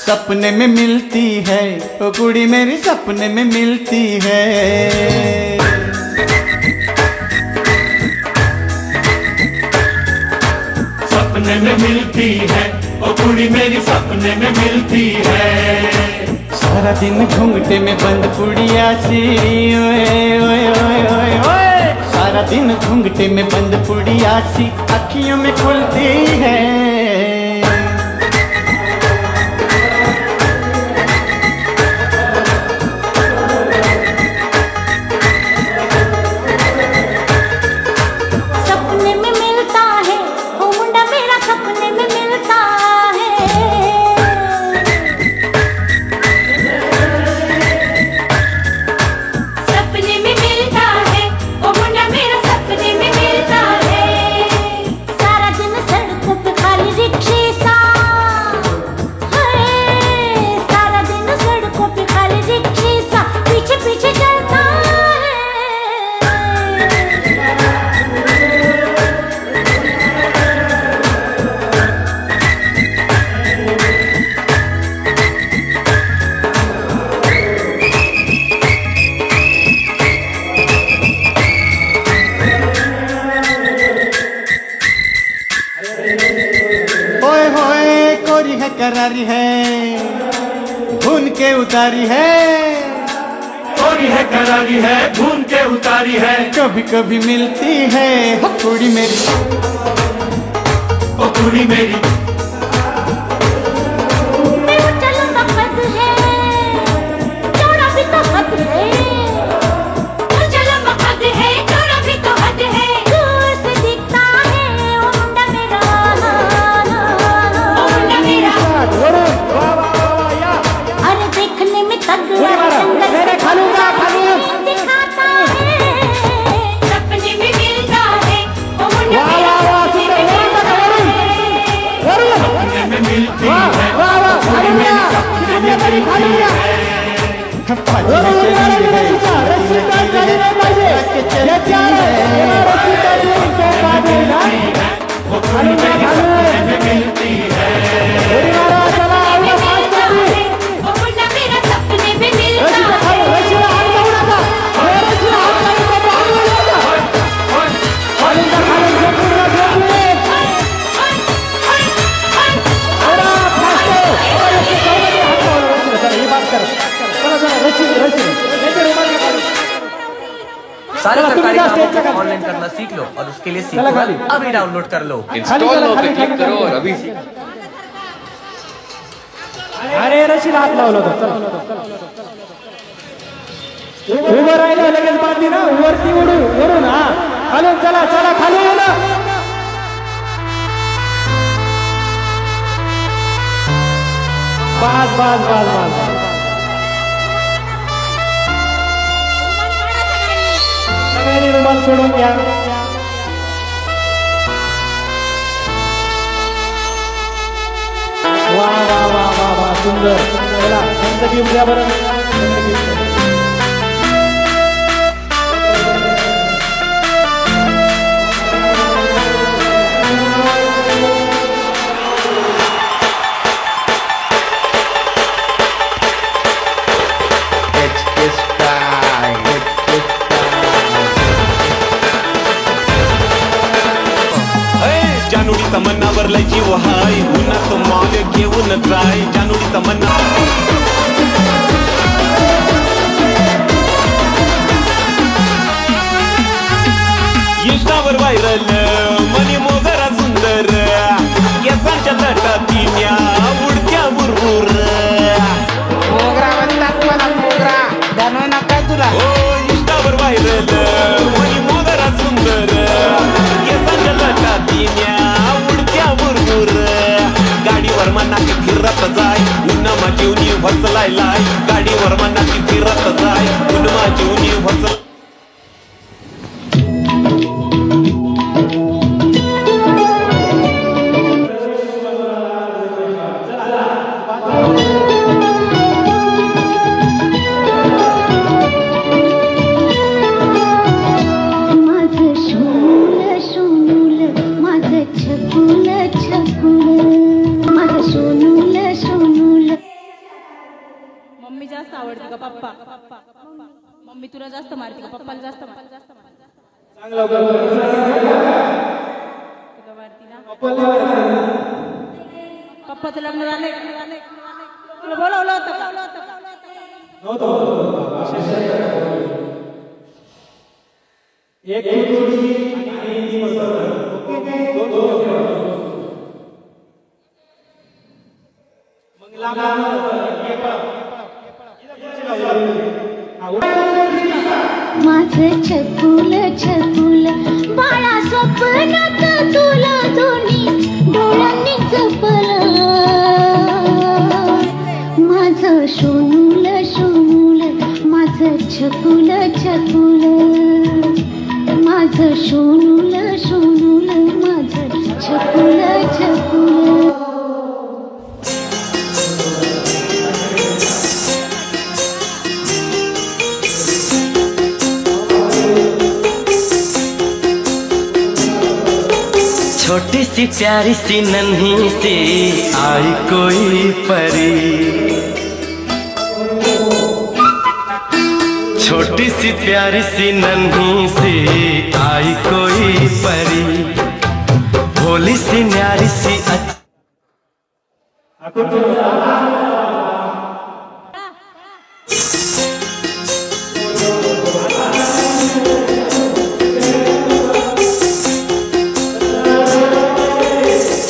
सपने में मिलती है ओ कुड़ी मेरी सपने में मिलती है। सपने में मिलती है ओ कुड़ी मेरी सपने में मिलती है। सारा दिन घूंघटे में बंद पुड़िया सी ओए ओए ओए ओए ओए। सारा दिन घूंघटे में बंद पुड़िया सी अखियों में खुलती है। सपने में मिलता है ओ मुंडा मेरा सपने में मिलता है। सपने में मिलता है ओ मुंडा मेरा सपने में मिलता है। सारा दिन सड़कों पे खाली रिक्शे सा है। सारा दिन सड़कों पे खाली रिक्शे सा पीछे पीछे चलता है। ओए होए कोरी है करारी है भून के उतारी है। कोरी है करारी है भून के उतारी है। कभी कभी मिलती है हो कुड़ी मेरी ओ कुड़ी मेरी। चलना हद है चौड़ा भी तो हद है। चलना हद है चौड़ा भी तो हद है। दूर से दिखता है ओ मुंडा मेरा ओ मुंडा मेरा। अरे देखने में तगड़ा मैंने खा लूंगा दिखाता है। सपने में मिलता है ओ मुंडा मेरा सपने में मिलता है। सपने में मिलती है कुड़ी मेरी सपने में मिलती है। सारे सरकारी कामों को ऑनलाइन करना सीख लो और उसके लिए सीखो अभी डाउनलोड कर लो। इंस्टॉल नो पे क्लिक करो और अभी सीखो। अरे रशीला हात लावला होता उभं राहिलं लगेच बांधली ना वरती वरून हा खालून चला चला खाली ना। बस बस बस बस सगळ्यांनी रुमाल सोडून घ्या। वा वा वा वा वा सुंदर। चला त्यांचं गिफ्ट द्या बरं। जानोडी तमन्नावर लय जीव हाय उन्हात माल घेऊन जाय जानोडी तमन्ना। इंस्टावर व्हायरल मनी मोगरा सुंदर केसांच्या तटात उडत्या परवानाची फिरत जाय उन्मा जीवनी वचल मम्मी जास्त आवडते का पप्पा? मम्मी तुला जास्त मारते का पप्पाला जास्त मारते? तुला मारती ना? पप्पाचं लग्न झालंय तुला बोलावलं होतं का? माझं छकुल छकुल बाळा स्वप्नात तुला दोन्ही डोळ्यांनी जपलं माझं सोनूल सोनूल माझं छकुल छकुल माझं सोनूल सोनूल माझं छकुल छकुल छोटी सी प्यारी सी नन्ही सी आई कोई परी छोटी सी प्यारी सी नन्ही सी आई कोई परी भोली सी न्यारी सी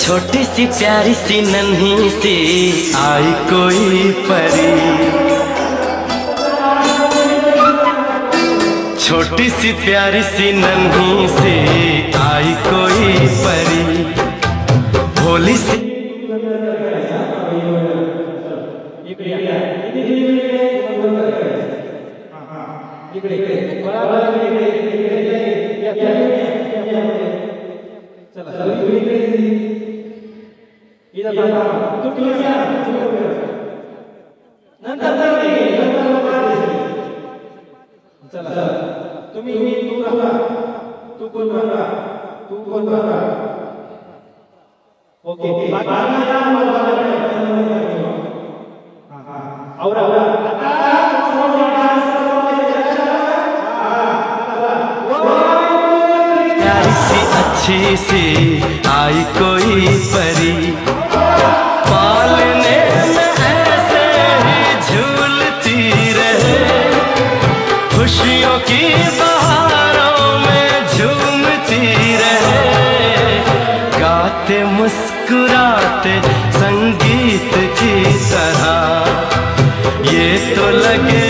छोटी सी प्यारी सी नन्ही सी आई कोई परी छोटी सी प्यारी सी नन्ही सी आई कोई परी भोली सी तुम्ही तू राहा तू कोण राहा तू कोण राहा ओके प्यारी सी अच्छी सी आई कोई परी पालने में ऐसे ही झूलती रहे खुशियों की बहारों में झूमती रहे गाते मुस्कुराते संगीत की तरह ये तो लगे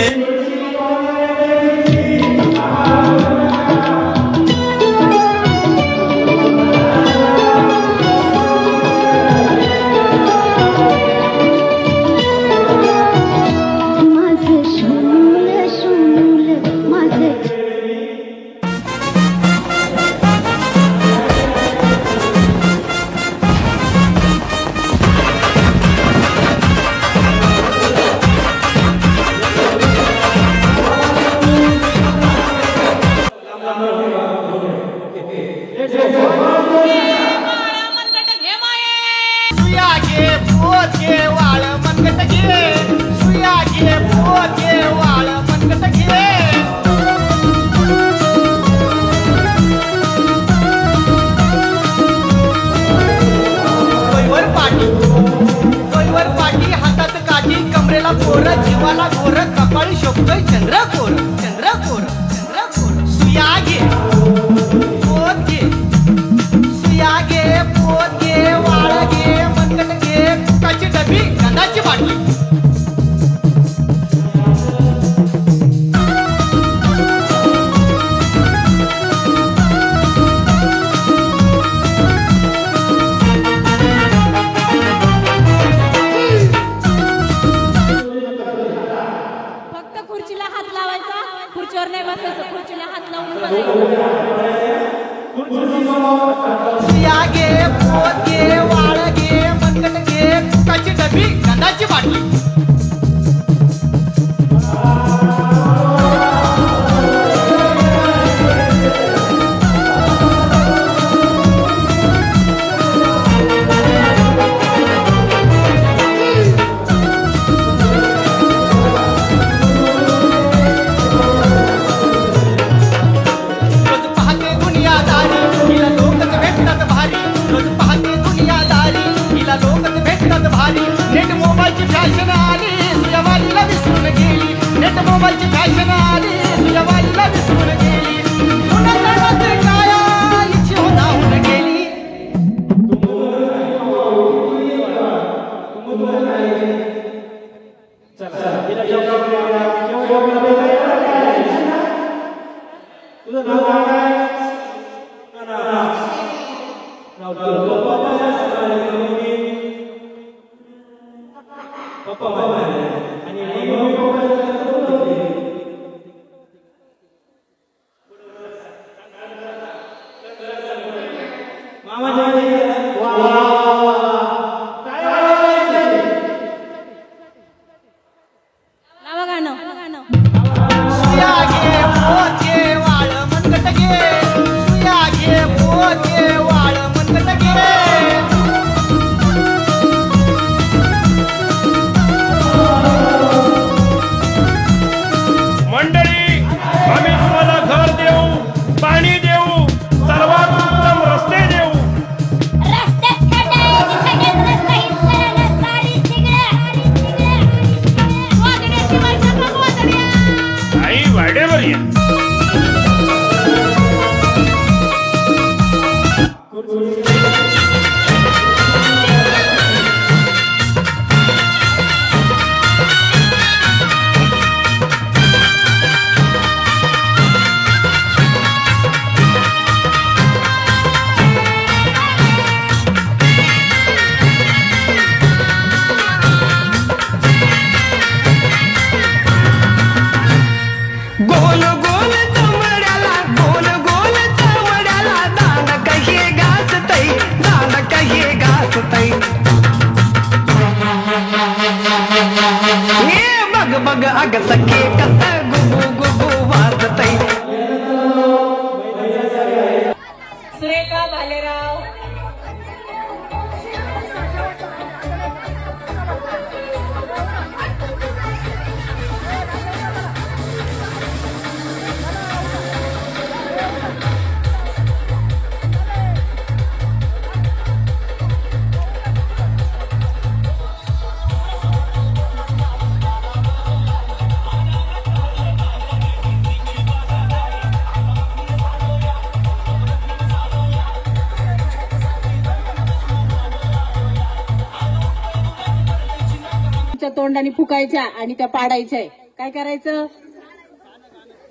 जीवाला गोर कपाळी शोभतोय चंद्रकोर चंद्रकोर चंद्रकोर सुया घे पोत घे सुया घे पोत घे वाळ घे मनगट घे कुकाची डबी गंधाची बाटली मोबाईलची फॅशन आली तुझ्या बाईला विसरून गेली पुन्हा तळमळते काया इच्छी होऊन गेली बघ अग सखे कस गुबू गुबू वाजतय सुरेखा भालेराव तोंडाने फुकायच्या आणि त्या पाडायच्या. काय करायचं?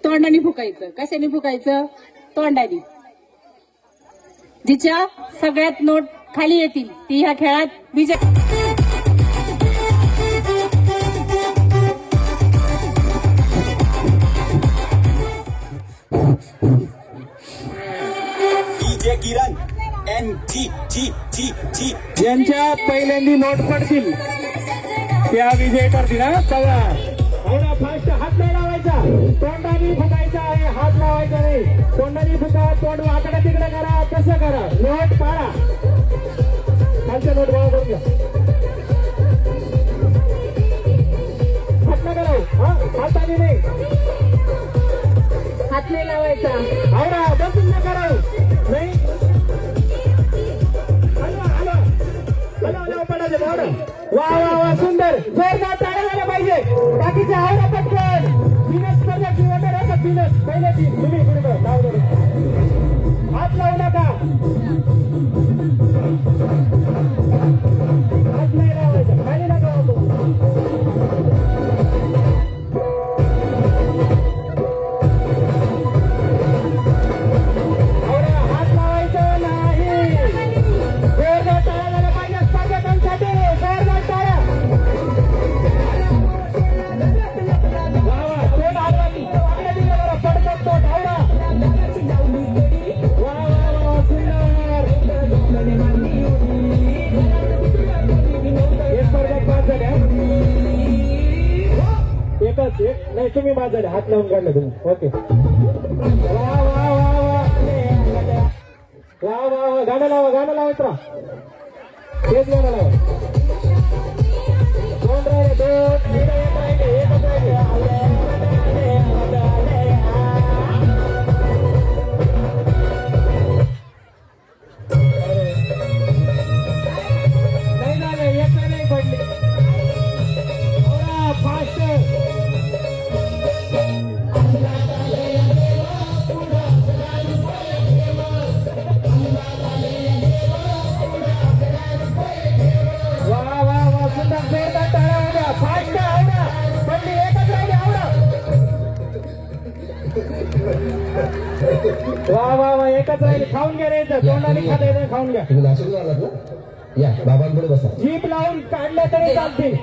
तोंडाने फुकायचं. कशाने फुकायचं? तोंडाने. जिच्या सगळ्यात नोट खाली येतील ती ह्या खेळात विजय. किरण यांच्या पहिल्यांदी नोट पडतील त्या विजय करतील. सगळा एवढा फास्ट हात नाही लावायचा. तोंडाने फुकायचा आहे, हात लावायचा नाही. तोंडाने फुका, तोंड वाकडा तिकडे करा, तसं करा. नोट पाडा. खालच्या नोट गोळा करून घ्या. हात नका लावू. हाताने नाही, हात नाही लावायचा. आवडा बसून नका राहू. नाही वा वा वा सुंदर. जोरदार टाळ्या झाल्या पाहिजे. बाकीचे आवडा पटकन. बिनस स्पर्धक बिनस पहिले तीन तुम्ही पुढे हात लावू नका. हात नाही लावायचा. खाली नका होतो. हात लावायचं नाही. जोरदार टाळ्या झाल्या पाहिजे स्पर्धकांसाठी. जोरदार टाळ्या. एकच एक नाही तुम्ही बाद झाले. हात लावून काढले तुम्ही. ओके वा वा वा वा वा वा वा. गाणं लावा, गाणं लावा. मित्रा तेच गाणं लावा. दोन राहिले, दोन एक राहिले, एकच राहिले. नाही झाले, एक नाही पडली. फास्ट खायचं, तोंडाने खाता येतं खाऊन घ्या. तुम्ही नाशिकला आलात ना? या बाबांकडे बसा. जीप लावून काढल्या तरी चालतील.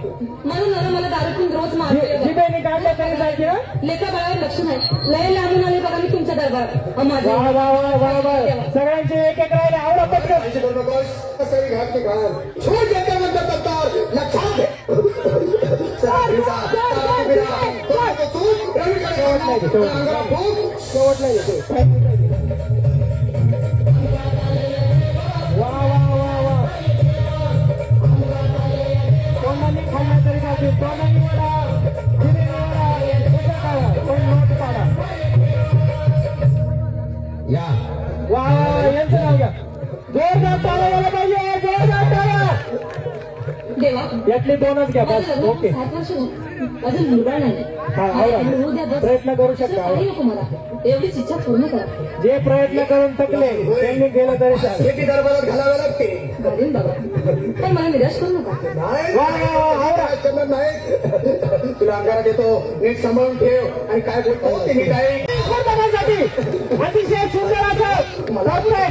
म्हणून मला दारू पिऊन रोज मारते. जिभेने काढल्या तरी चालतील ना. लेखा बाळावर लक्ष नाही. लय लांबून आले बघा मी तुमच्या दरबारात. सगळ्यांचे एक एक राहिले. आवडा पटकन. तोंडाने खाल्ल्या तरी चालतील. तोंडाने वडा, जिभेने वडा, कसं खावा, पण नोट पाडा. या वा यांचं नाव घ्या. जोरदार टाळ्या झाला पाहिजे. जोरदार टाळ्या. देवा यातले दोनच घ्या बस. ओके. 7 वर्ष अजून मुलगा नाही. प्रयत्न करू शकता. नको मला एवढीच इच्छा पूर्ण करा. जे प्रयत्न करून थकले त्यांनी केलं तरी शेती दरबारात घालावे लागते. घालीन बाबा काही मला निराश करू नका. नाही तुला अंगारा देतो. नीट सांभाळून ठेव. आणि काय बोलतो ते नीट आहे. अतिशय सुंदर असं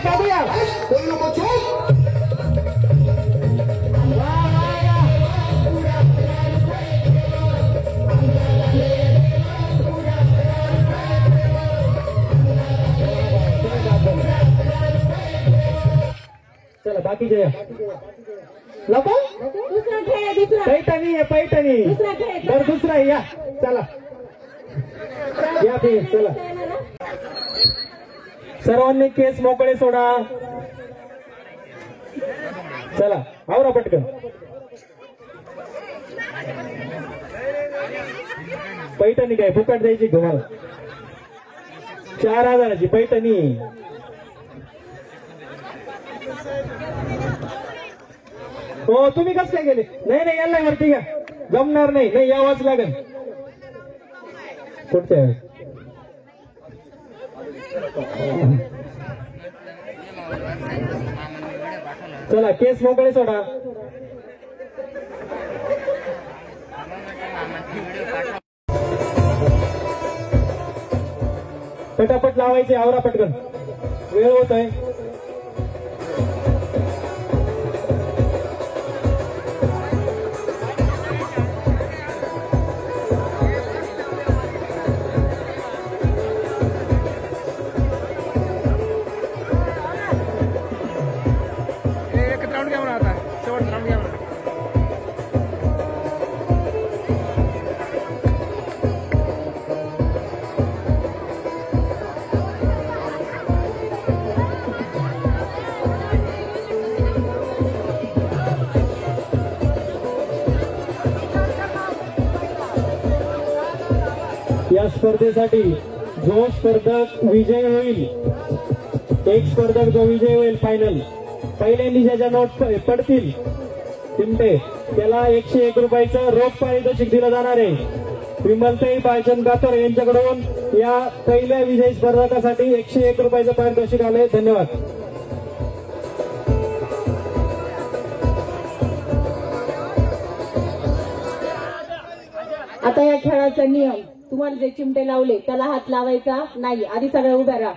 करूया. बोलू नको चूक. चला बाकीचे लोक. दुसरा खेळ दुसरा पैठणी आहे. पैठणी दुसरा खेळ तर दुसरा या. चला या फिर. चला सर्वांनी केस मोकळे सोडा. चला आवरा पटकन. पैठणी काय फुकट द्यायची तुम्हाला. 4000ची पैठणी. हो तुम्ही कसं काय गेले. नाही यायला वरती घ्या. जमणार नाही. नाही यावंच लागेल पुढच्या वेळेस. चला केस मोकळे सोडा. पटापट लावायचे. आवरा पटकन. वेळ होत आहे. या स्पर्धेसाठी जो स्पर्धक विजय होईल, एक स्पर्धक जो विजय होईल फायनल, पहिल्यांदा ज्याच्या नोट पडतील चिमटे त्याला 101 रुपयाचं रोख पारितोषिक दिलं जाणार आहे. विमलताई बाळचंद गातर यांच्याकडून या पहिल्या विजयी स्पर्धकासाठी 101 रुपयाचं पारितोषिक आले. धन्यवाद. आता या खेळाचा नियम, तुम्हाला जे चिमटे लावले त्याला हात लावायचा नाही. आधी सगळ्या उभ्या राहा.